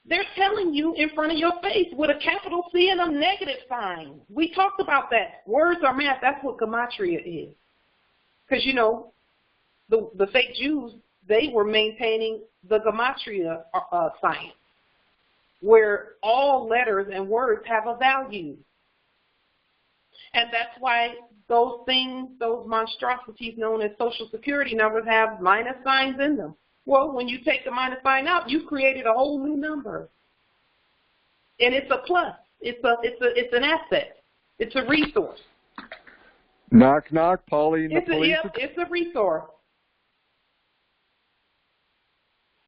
they're telling you in front of your face with a capital C and a negative sign. We talked about that. Words are math, that's what gematria is. Because, you know, the fake Jews, they were maintaining the gematria science, where all letters and words have a value. And that's why those things, those monstrosities known as Social Security numbers have minus signs in them. Well, when you take the minus sign out, you've created a whole new number. And it's a plus. It's an asset. It's a resource. Knock, knock, Pauline. It's a resource.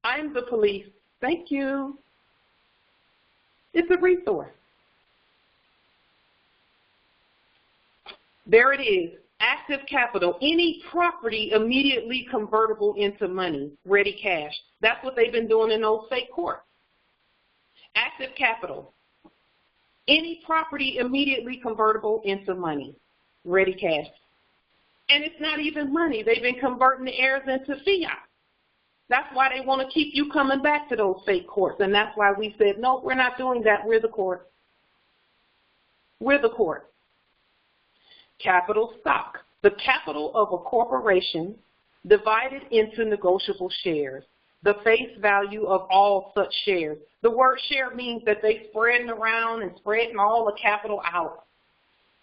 I'm the police. Thank you. It's a resource. There it is. Active capital, any property immediately convertible into money, ready cash. That's what they've been doing in those fake courts. Active capital, any property immediately convertible into money, ready cash. And it's not even money. They've been converting the heirs into fiat. That's why they want to keep you coming back to those fake courts. And that's why we said, no, we're not doing that. We're the court. We're the court. Capital stock, the capital of a corporation divided into negotiable shares, the face value of all such shares. The word share means that they're spreading around and spreading all the capital out.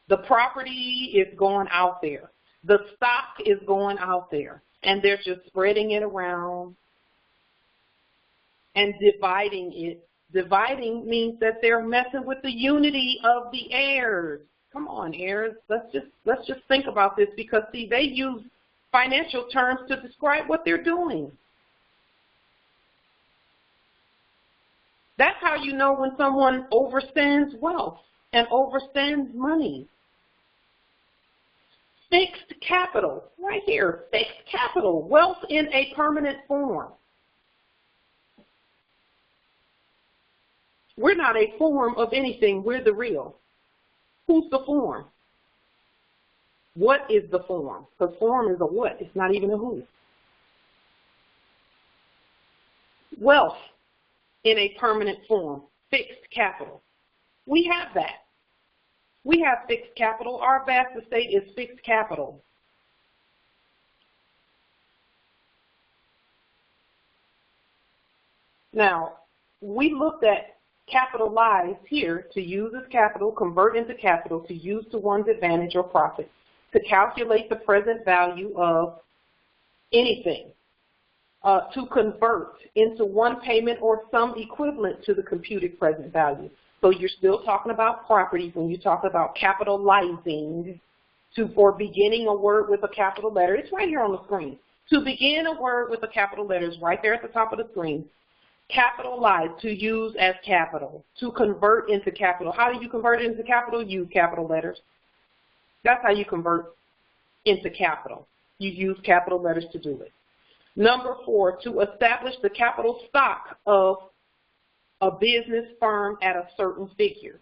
The property is going out there. The stock is going out there. And they're just spreading it around and dividing it. Dividing means that they're messing with the unity of the heirs. Come on, heirs. Let's just think about this, because see, they use financial terms to describe what they're doing. That's how you know when someone overstands wealth and overstands money. Fixed capital, right here, fixed capital, wealth in a permanent form. We're not a form of anything, we're the real. Who's the form? What is the form? Because form is a what, it's not even a who. Wealth in a permanent form, fixed capital. We have that. We have fixed capital. Our vast estate is fixed capital. Now, we looked at capitalize here, to use as capital, convert into capital, to use to one's advantage or profit, to calculate the present value of anything, to convert into one payment or sum equivalent to the computed present value. So you're still talking about property when you talk about capitalizing, or beginning a word with a capital letter. It's right here on the screen. To begin a word with a capital letter is right there at the top of the screen. Capitalize, to use as capital. To convert into capital. How do you convert it into capital? Use capital letters. That's how you convert into capital. You use capital letters to do it. Number 4, to establish the capital stock of a business firm at a certain figure.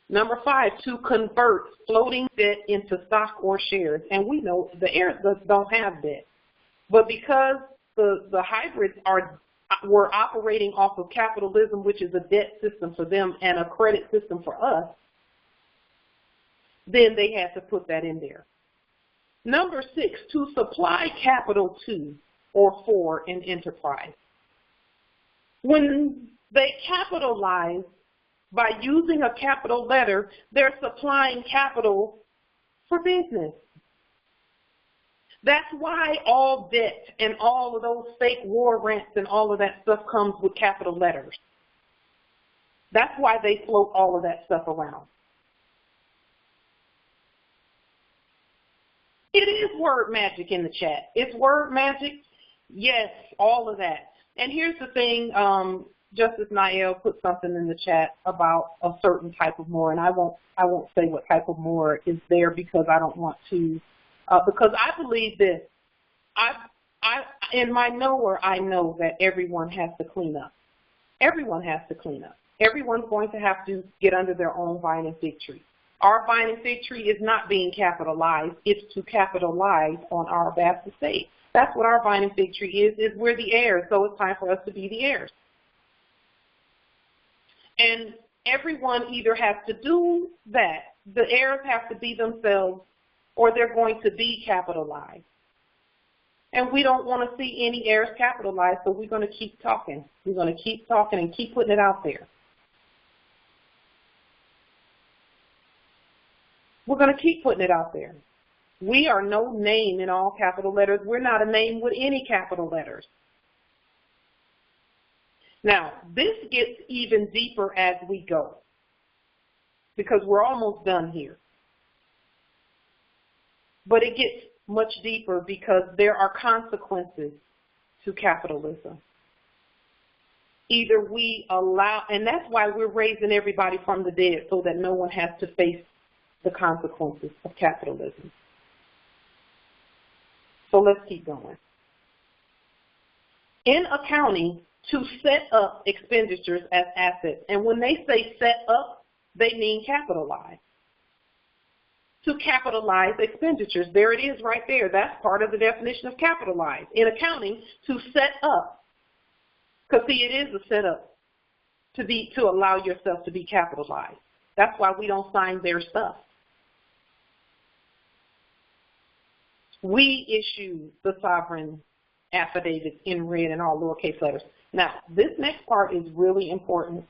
Number 5, to convert floating debt into stock or shares. And we know the heirs don't have debt. But because the hybrids were operating off of capitalism, which is a debt system for them and a credit system for us, then they had to put that in there. Number 6, to supply capital to or for an enterprise. When they capitalize by using a capital letter, they're supplying capital for business. That's why all debt and all of those fake war rents and all of that stuff comes with capital letters. That's why they float all of that stuff around. It is word magic in the chat. It's word magic. Yes, all of that. And here's the thing, Justice Nael put something in the chat about a certain type of moor, and I won't say what type of moor is there because I don't want to because I believe this. In my knower, I know that everyone has to clean up. Everyone has to clean up. Everyone's going to have to get under their own vine and fig tree. Our vine and fig tree is not being capitalized. It's to capitalize on our vast estate. That's what our vine and fig tree is we're the heirs, so it's time for us to be the heirs. And everyone either has to do that. The heirs have to be themselves, or they're going to be capitalized. And we don't want to see any heirs capitalized, so we're going to keep talking. We're going to keep talking and keep putting it out there. We're going to keep putting it out there. We are no name in all capital letters. We're not a name with any capital letters. Now, this gets even deeper as we go, because we're almost done here. But it gets much deeper because there are consequences to capitalism. Either we allow, and that's why we're raising everybody from the dead, so that no one has to face the consequences of capitalism. So let's keep going. In accounting, to set up expenditures as assets, and when they say set up, they mean capitalize. To capitalize expenditures, there it is right there. That's part of the definition of capitalize. In accounting, to set up, because see, it is a setup to allow yourself to be capitalized. That's why we don't sign their stuff. We issue the sovereign affidavits in red and all lowercase letters. Now, this next part is really important.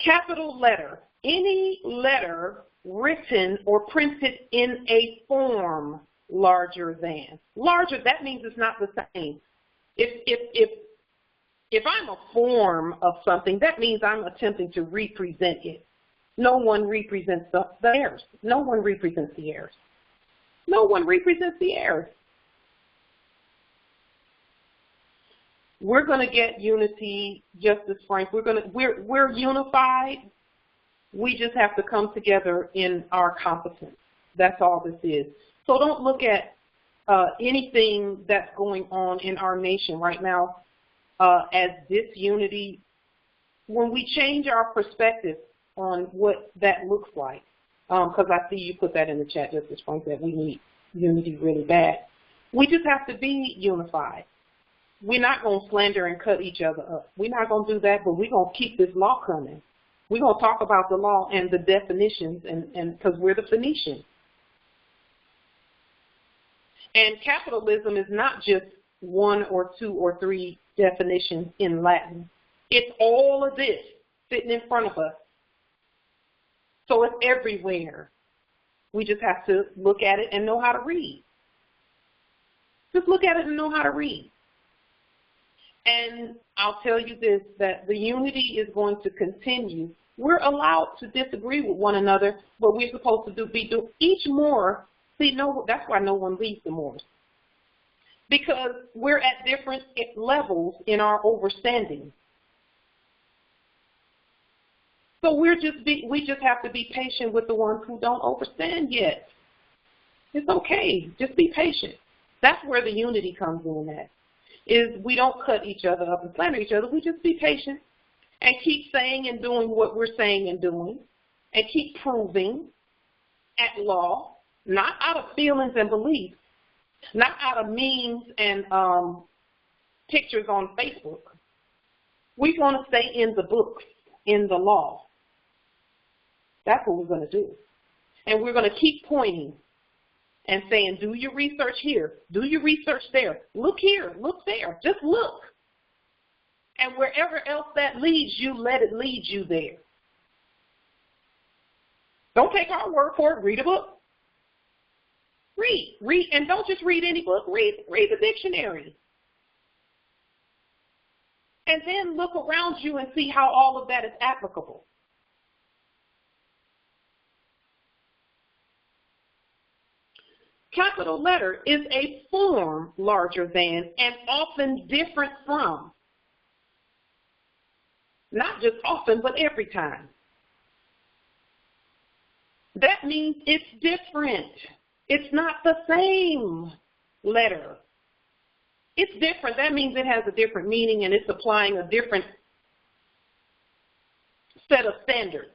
Capital letter, any letter written or printed in a form larger than. Larger, that means it's not the same. If I'm a form of something, that means I'm attempting to represent it. No one represents the heirs. No one represents the heirs. No one represents the heirs. We're going to get unity, Justice Frank. We're unified. We just have to come together in our competence. That's all this is. So don't look at anything that's going on in our nation right now as disunity. When we change our perspective on what that looks like, because I see you put that in the chat, Justice Frank, that we need unity really bad. We just have to be unified. We're not going to slander and cut each other up. We're not going to do that, but we're going to keep this law coming. We're going to talk about the law and the definitions, and because we're the Phoenicians. And capitalism is not just one or two or three definitions in Latin. It's all of this sitting in front of us. So it's everywhere. We just have to look at it and know how to read. Just look at it and know how to read. And I'll tell you this, that the unity is going to continue. We're allowed to disagree with one another, but we're supposed to be each Moor. See, no, that's why no one leaves the Moors. Because we're at different levels in our understanding. So we just have to be patient with the ones who don't understand yet. It's okay. Just be patient. That's where the unity comes in at. Is we don't cut each other up and slander each other. We just be patient and keep saying and doing what we're saying and doing, and keep proving at law, not out of feelings and beliefs, not out of memes and pictures on Facebook. We want to stay in the books, in the law. That's what we're going to do. And we're going to keep pointing and saying, do your research here, do your research there, look here, look there, just look. And wherever else that leads you, let it lead you there. Don't take our word for it, read a book. Read, and don't just read any book, read the dictionary. And then look around you and see how all of that is applicable. Capital letter is a form larger than and often different from. Not just often, but every time. That means it's different. It's not the same letter. It's different. That means it has a different meaning and it's applying a different set of standards.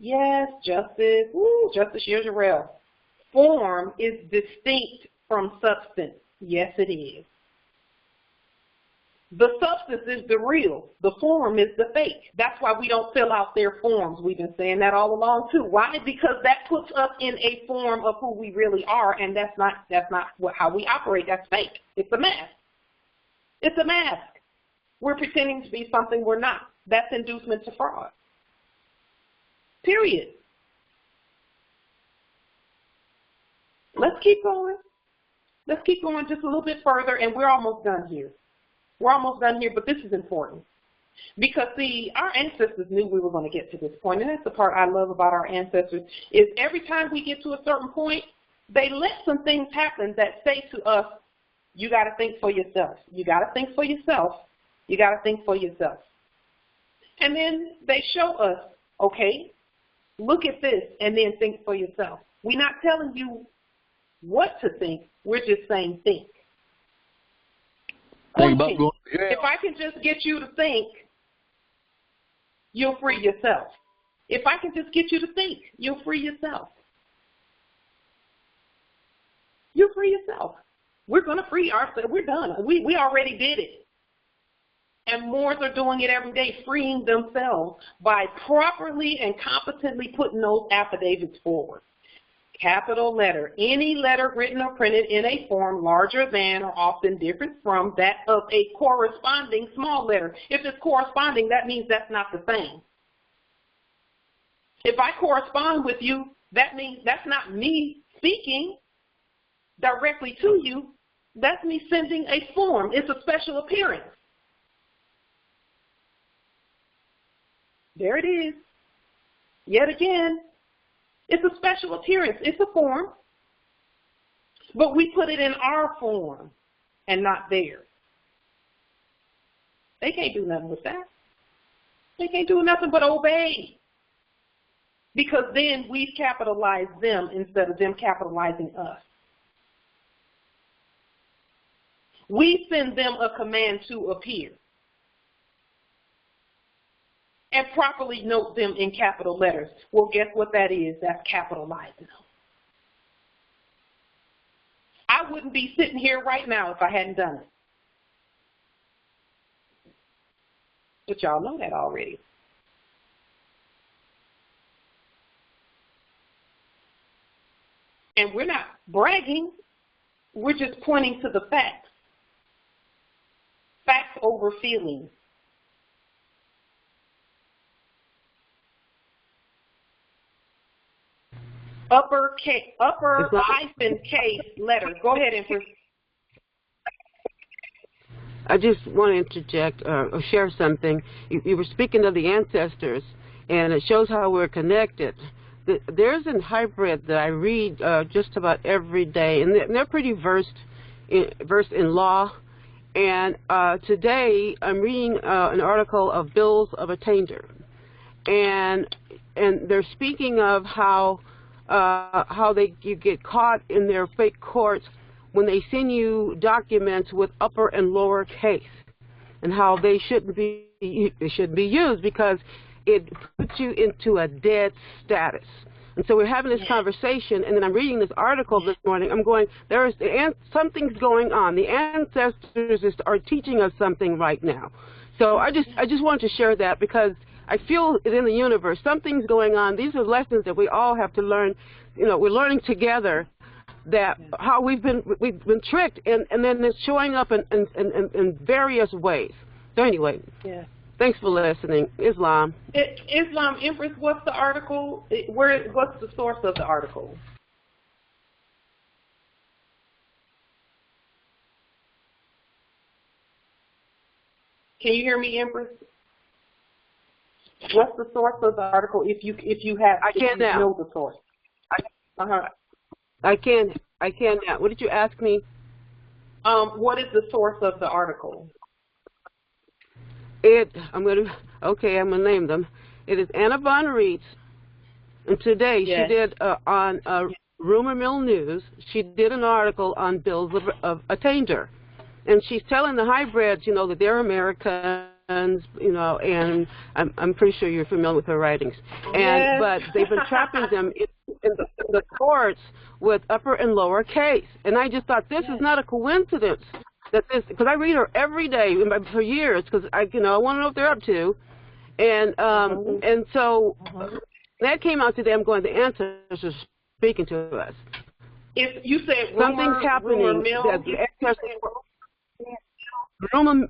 Yes, Justice. Woo, Justice Yurel. Form is distinct from substance. Yes, it is. The substance is the real. The form is the fake. That's why we don't fill out their forms. We've been saying that all along too. Why? Because that puts us in a form of who we really are, and that's not how we operate. That's fake. It's a mask. It's a mask. We're pretending to be something we're not. That's inducement to fraud. Period. Let's keep going. Let's keep going just a little bit further, and we're almost done here. We're almost done here, but this is important. Because, see, our ancestors knew we were going to get to this point, and that's the part I love about our ancestors, is every time we get to a certain point, they let some things happen that say to us, you got to think for yourself. You got to think for yourself. You got to think for yourself. And then they show us, okay, look at this, and then think for yourself. We're not telling you what to think. We're just saying think. If I can just get you to think, you'll free yourself. If I can just get you to think, you'll free yourself. You'll free yourself. We're going to free ourselves. We're done. We already did it. And Moors are doing it every day, freeing themselves by properly and competently putting those affidavits forward. Capital letter, any letter written or printed in a form larger than or often different from that of a corresponding small letter. If it's corresponding, that means that's not the same. If I correspond with you, that means that's not me speaking directly to you. That's me sending a form. It's a special appearance. There it is. Yet again. It's a special appearance. It's a form. But we put it in our form and not theirs. They can't do nothing with that. They can't do nothing but obey. Because then we've capitalized them instead of them capitalizing us. We send them a command to appear. And properly note them in capital letters. Well, guess what that is? That's capitalizing them. I wouldn't be sitting here right now if I hadn't done it. But y'all know that already. And we're not bragging. We're just pointing to the facts. Facts over feelings. Upper hyphen case letter. Go ahead, Empress. I just want to interject or share something. You were speaking of the ancestors, and it shows how we're connected. There's a hybrid that I read just about every day, and they're pretty versed in law. And today I'm reading an article of bills of attainder, and they're speaking of how you get caught in their fake courts when they send you documents with upper and lower case, and how they shouldn't be used because it puts you into a dead status. And so we're having this conversation, and then I'm reading this article this morning. I'm going, something's going on. The ancestors are teaching us something right now. So I just wanted to share that because I feel it in the universe. Something's going on. These are lessons that we all have to learn. You know, we're learning together that how we've been tricked, and then it's showing up in various ways. So anyway, thanks for listening. Islam. Islam, Empress, what's the article? What's the source of the article? Can you hear me, Empress? What's the source of the article? If you know the source. I can now. What did you ask me? What is the source of the article? I'm gonna name them. It is Anna von Reitz, And today Yes. she did on Rumor Mill News, she did an article on bills of attainder. And she's telling the hybrids, you know, that they're Americans, you know, and I'm pretty sure you're familiar with her writings. And Yes. But they've been trapping them in the courts with upper and lower case. And I just thought this is not a coincidence that this, because I read her every day for years, because I want to know what they're up to. And and so that came out today. I'm going, the ancestors are speaking to us. If you said something's happening, rumor mill, that the ancestors,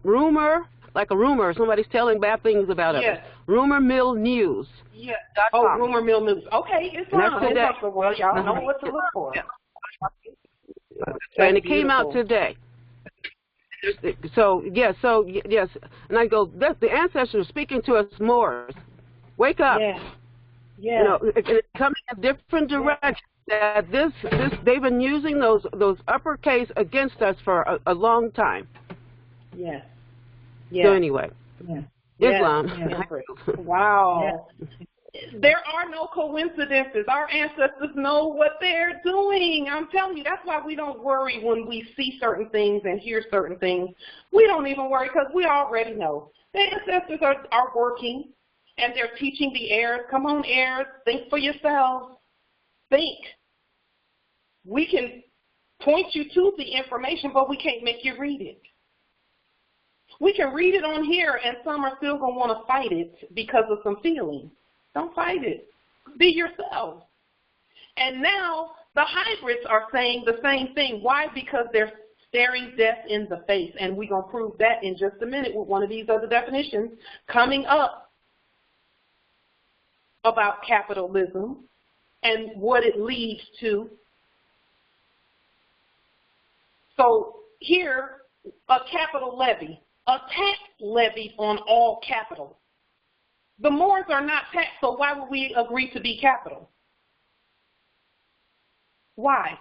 rumor, like a rumor, somebody's telling bad things about us. Yes. Rumor Mill News. Yeah. Oh, Rumor Mill News. Okay, it's fine. Well, y'all know what to look for. And it came out today. So yes, and I go, the ancestors are speaking to us Moors. Wake up. Yes. You know, it's coming in a different direction. That this they've been using those uppercase against us for a long time. Yes. So anyway, Islam. Yes. Wow. Yes. There are no coincidences. Our ancestors know what they're doing. I'm telling you, that's why we don't worry when we see certain things and hear certain things. We don't even worry because we already know. The ancestors are working, and they're teaching the heirs. Come on, heirs, think for yourselves. Think. We can point you to the information, but we can't make you read it. We can read it on here, and some are still going to want to fight it because of some feelings. Don't fight it. Be yourself. And now the hybrids are saying the same thing. Why? Because they're staring death in the face, and we're going to prove that in just a minute with one of these other definitions coming up about capitalism and what it leads to. So here, a capital levy, a tax levy on all capital. The Moors are not taxed, so why would we agree to be capital? Why?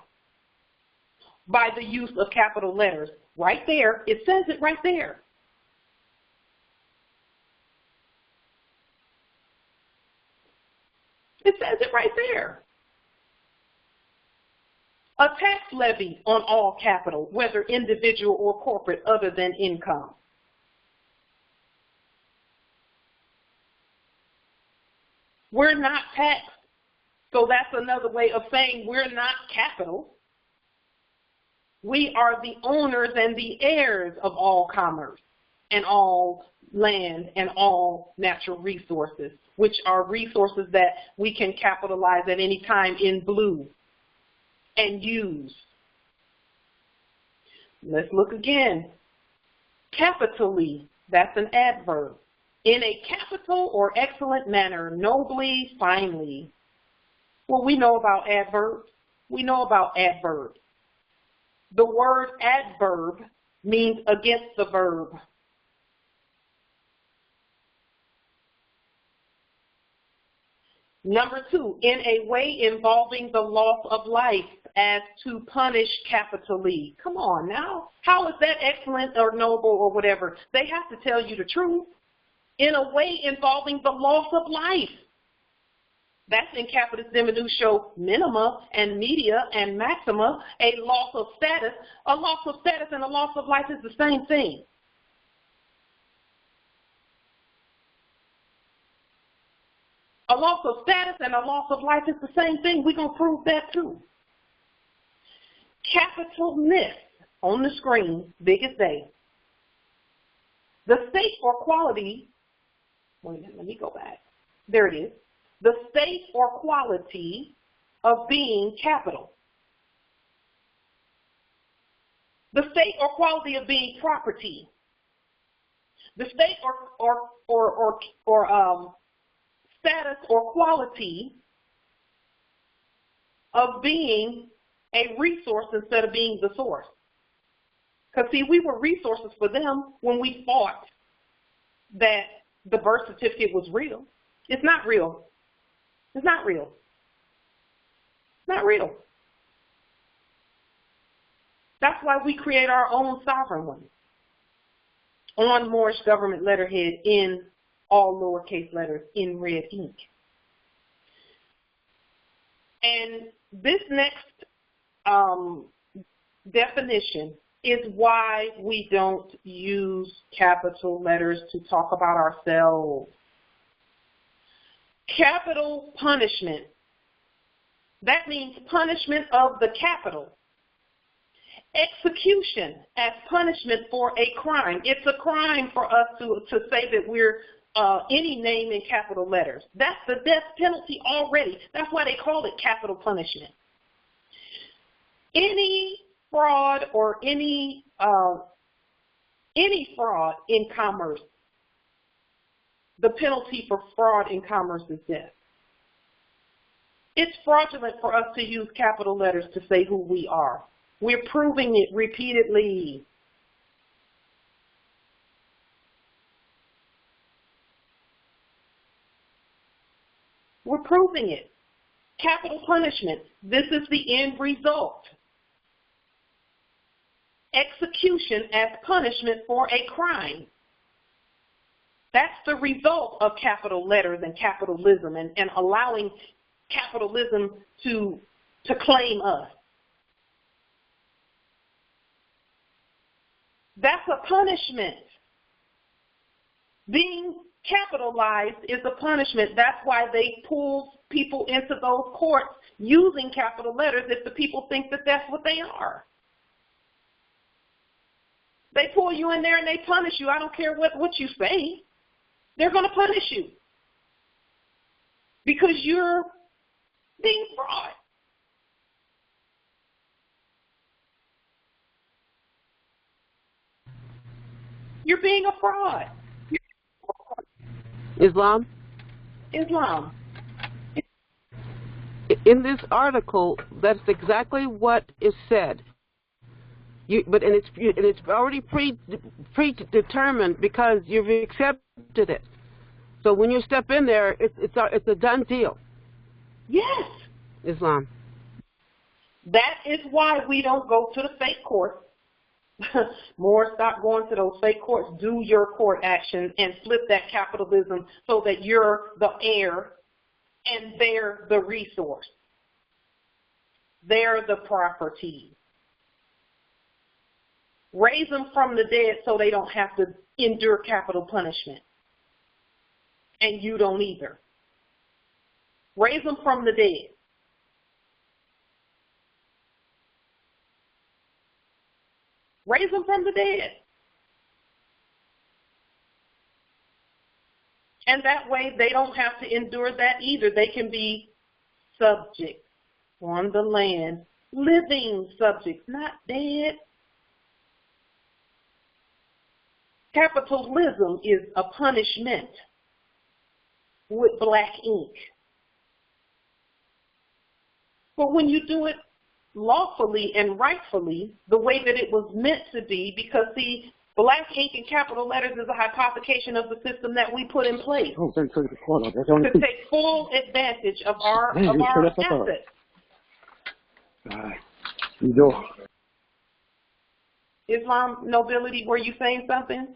By the use of capital letters. Right there, it says it right there. It says it right there. A tax levy on all capital, whether individual or corporate, other than income. We're not taxed. So that's another way of saying we're not capital. We are the owners and the heirs of all commerce and all land and all natural resources, which are resources that we can capitalize at any time in blue and use. Let's look again. Capitally, that's an adverb. In a capital or excellent manner, nobly, finely. Well, we know about adverbs. We know about adverbs. The word adverb means against the verb. Number 2, in a way involving the loss of life as to punish capitally. Come on now. How is that excellent or noble or whatever? They have to tell you the truth. In a way involving the loss of life. That's in capitis dimiutio minima and media and maxima, a loss of status. A loss of status and a loss of life is the same thing. A loss of status and a loss of life is the same thing. We're going to prove that too. Capitalness on the screen, big as day. The state or quality, wait a minute, let me go back. There it is. The state or quality of being capital. The state or quality of being property. The state or status or quality of being a resource instead of being the source. Because, see, we were resources for them when we thought that the birth certificate was real. It's not real. It's not real. It's not real. That's why we create our own sovereign one. On Moorish government letterhead in all lowercase letters in red ink. And this next definition is why we don't use capital letters to talk about ourselves. Capital punishment. That means punishment of the capital. Execution as punishment for a crime. It's a crime for us to say that we're any name in capital letters. That's the death penalty already. That's why they call it capital punishment. Any fraud or any fraud in commerce, the penalty for fraud in commerce is death. It's fraudulent for us to use capital letters to say who we are. We're proving it repeatedly. We're proving it. Capital punishment. This is the end result. Execution as punishment for a crime. That's the result of capital letters and capitalism and allowing capitalism to claim us. That's a punishment. Being capitalized is a punishment. That's why they pull people into those courts using capital letters if the people think that that's what they are. They pull you in there and they punish you. I don't care what you say. They're going to punish you because you're being fraud. You're being a fraud. Islam? Islam. In this article, that's exactly what is said. But it's already predetermined because you've accepted it. So when you step in there, it's a done deal. Yes. Islam. That is why we don't go to the fake court. More, stop going to those fake courts. Do your court action and flip that capitalism so that you're the heir and they're the resource. They're the property. Raise them from the dead so they don't have to endure capital punishment. And you don't either. Raise them from the dead. Raise them from the dead. And that way they don't have to endure that either. They can be subjects on the land, living subjects, not dead. Capitalism is a punishment with black ink. But when you do it lawfully and rightfully, the way that it was meant to be, because see, black ink in capital letters is a hypothecation of the system that we put in place to take full advantage of our assets. Islam nobility, were you saying something?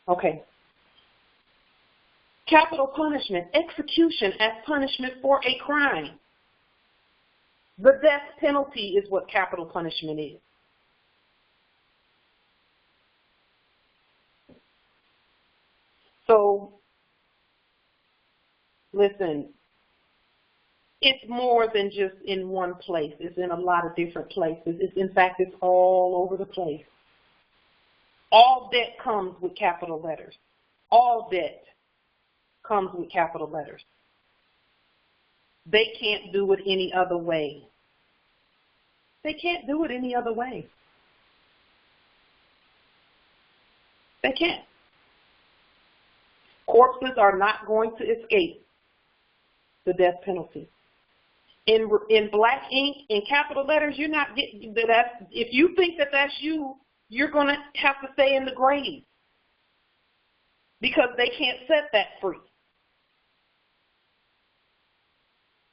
Okay. Capital punishment, execution as punishment for a crime. The death penalty is what capital punishment is. So, listen, it's more than just in one place. It's in a lot of different places. In fact, it's all over the place. All debt comes with capital letters. All debt comes with capital letters. They can't do it any other way. They can't do it any other way. They can't. Corpses are not going to escape the death penalty. In black ink, in capital letters, you're not getting that. If you think that that's you, you're going to have to stay in the grave because they can't set that free.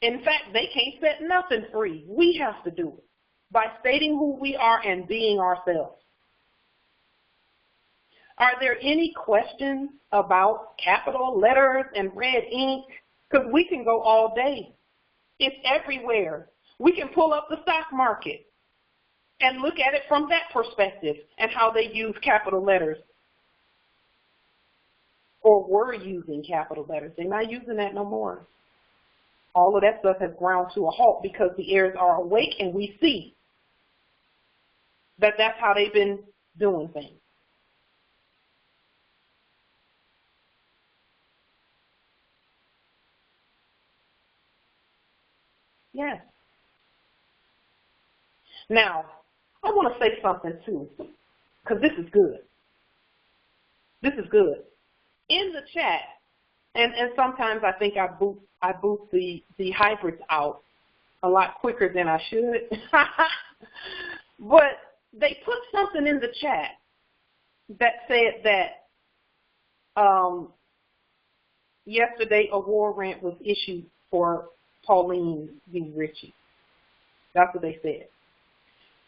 In fact, they can't set nothing free. We have to do it by stating who we are and being ourselves. Are there any questions about capital letters and red ink? Because we can go all day. It's everywhere. We can pull up the stock market and look at it from that perspective and how they use capital letters, or were using capital letters. They're not using that no more. All of that stuff has ground to a halt because the heirs are awake and we see that that's how they've been doing things. Yes. Now, I want to say something too, because this is good. This is good. In the chat, and sometimes I think I boot the hybrids out a lot quicker than I should. But they put something in the chat that said that yesterday a warrant was issued for Pauline v. Ritchie. That's what they said.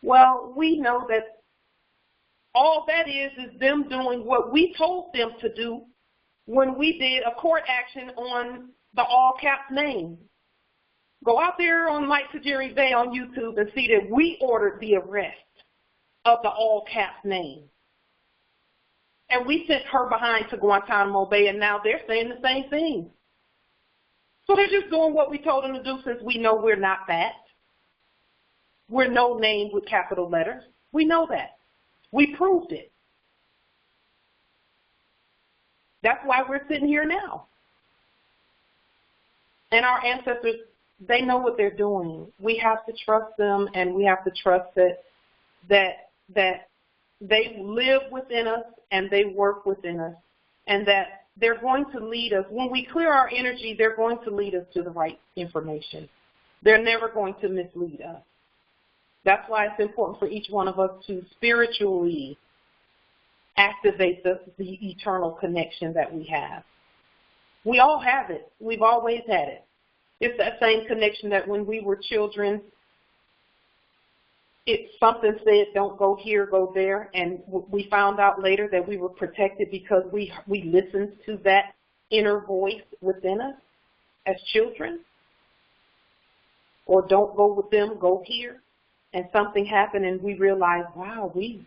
Well, we know that all that is them doing what we told them to do when we did a court action on the all caps name. Go out there on Mike Tajiri Bay on YouTube and see that we ordered the arrest of the all caps name. And we sent her behind to Guantanamo Bay, and now they're saying the same thing. So they're just doing what we told them to do, since we know we're not that. We're no name with capital letters. We know that. We proved it. That's why we're sitting here now. And our ancestors, they know what they're doing. We have to trust them, and we have to trust that they live within us and they work within us, and that they're going to lead us. When we clear our energy, they're going to lead us to the right information. They're never going to mislead us. That's why it's important for each one of us to spiritually activate the eternal connection that we have. We all have it. We've always had it. It's that same connection that when we were children, something said, don't go here, go there, and we found out later that we were protected because we listened to that inner voice within us as children. Or don't go with them, go here. And something happened, and we realized, wow, we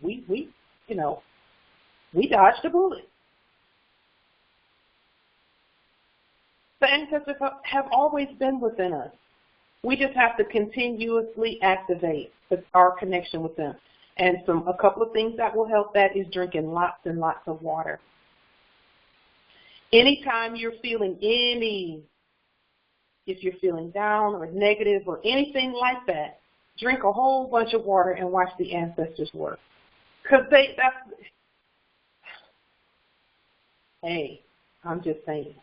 dodged a bullet. The ancestors have always been within us. We just have to continuously activate our connection with them. And a couple of things that will help that is drinking lots and lots of water. Anytime you're feeling if you're feeling down or negative or anything like that, drink a whole bunch of water and watch the ancestors work. Because hey, I'm just saying.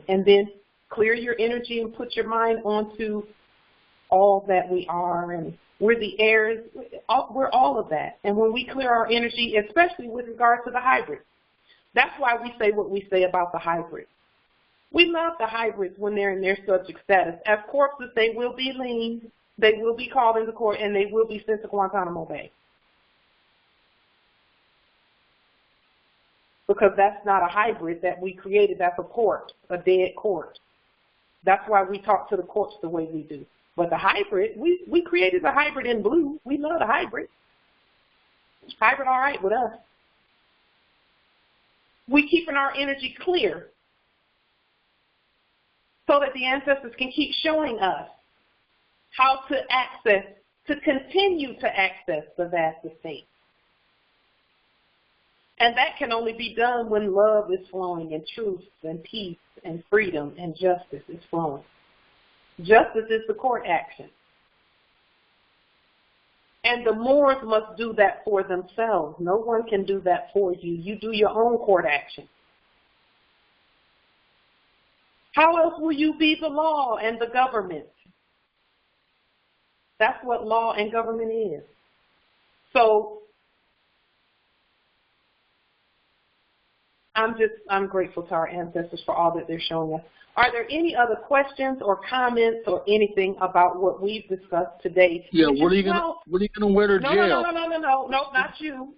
And then clear your energy and put your mind onto all that we are. And we're the heirs. We're all of that. And when we clear our energy, especially with regard to the hybrid, that's why we say what we say about the hybrid. We love the hybrids when they're in their subject status. As corpses, they will be leaned, they will be called into court, and they will be sent to Guantanamo Bay. Because that's not a hybrid that we created. That's a corpse, a dead corpse. That's why we talk to the corpse the way we do. But the hybrid, we created the hybrid in blue. We love the hybrid. Hybrid all right with us. We keeping our energy clear, so that the ancestors can keep showing us how to continue to access the vast estate. And that can only be done when love is flowing, and truth and peace and freedom and justice is flowing. Justice is the court action. And the Moors must do that for themselves. No one can do that for you. You do your own court action. How else will you be the law and the government? That's what law and government is. So I'm grateful to our ancestors for all that they're showing us. Are there any other questions or comments or anything about what we've discussed today? Yeah, what are you gonna wear to jail? No, not you.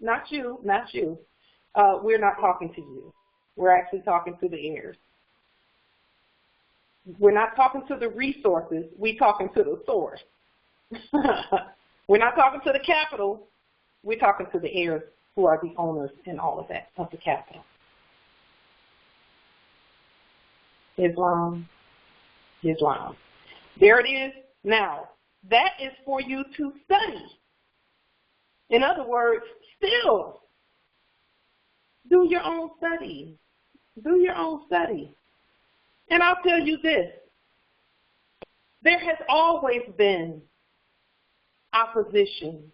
We're not talking to you. We're actually talking to the heirs. We're not talking to the resources. We're talking to the source. We're not talking to the capital. We're talking to the heirs who are the owners and all of that of the capital. Islam. There it is. Now, that is for you to study. In other words, still do your own study. And I'll tell you this. There has always been opposition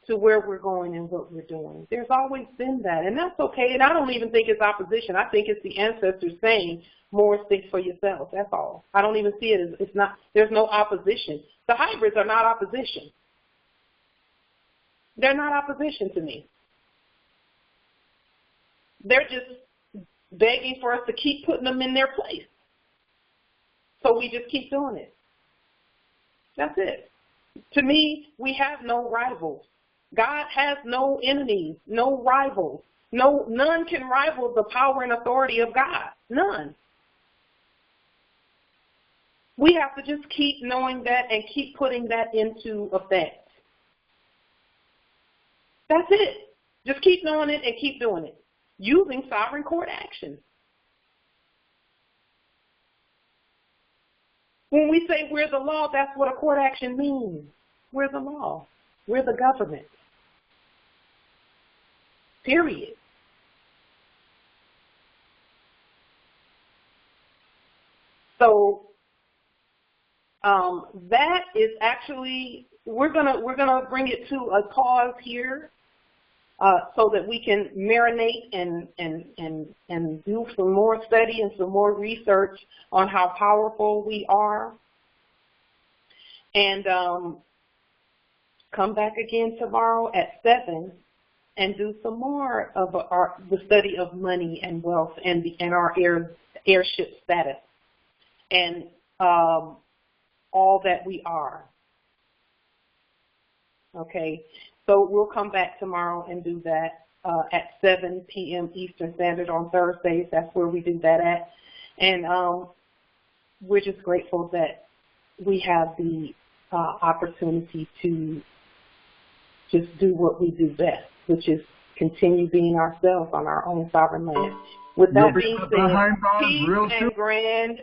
to where we're going and what we're doing. There's always been that, and that's okay. And I don't even think it's opposition. I think it's the ancestors saying, more think for yourself. That's all. I don't even see it as, it's not, there's no opposition. The hybrids are not opposition. They're not opposition to me. They're just begging for us to keep putting them in their place. So we just keep doing it. That's it. To me, we have no rivals. God has no enemies, no rivals. None can rival the power and authority of God. None. We have to just keep knowing that and keep putting that into effect. That's it. Just keep knowing it and keep doing it. Using sovereign court action. When we say we're the law, that's what a court action means. We're the law. We're the government. Period. So that is actually, we're gonna bring it to a pause here so that we can marinate and do some more study and some more research on how powerful we are, and come back again tomorrow at 7 and do some more of the study of money and wealth and our heirship status and all that we are. Okay, so we'll come back tomorrow and do that at 7 p.m. Eastern Standard on Thursdays. That's where we do that at. And we're just grateful that we have the opportunity to just do what we do best, which is continue being ourselves on our own sovereign land. With that being said, peace and grand.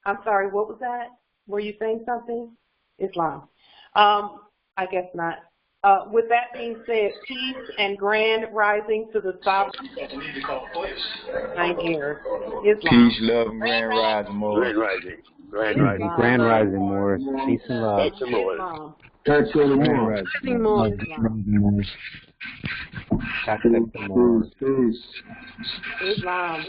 I'm sorry, what was that? Were you saying something? Islam. I guess not. With that being said, peace and grand rising to the sovereign. HEIRS. Islam. Peace, love, and grand rising, Morris. Grand rising, Morris. Peace and love. Islam. Rising, Morris. Islam.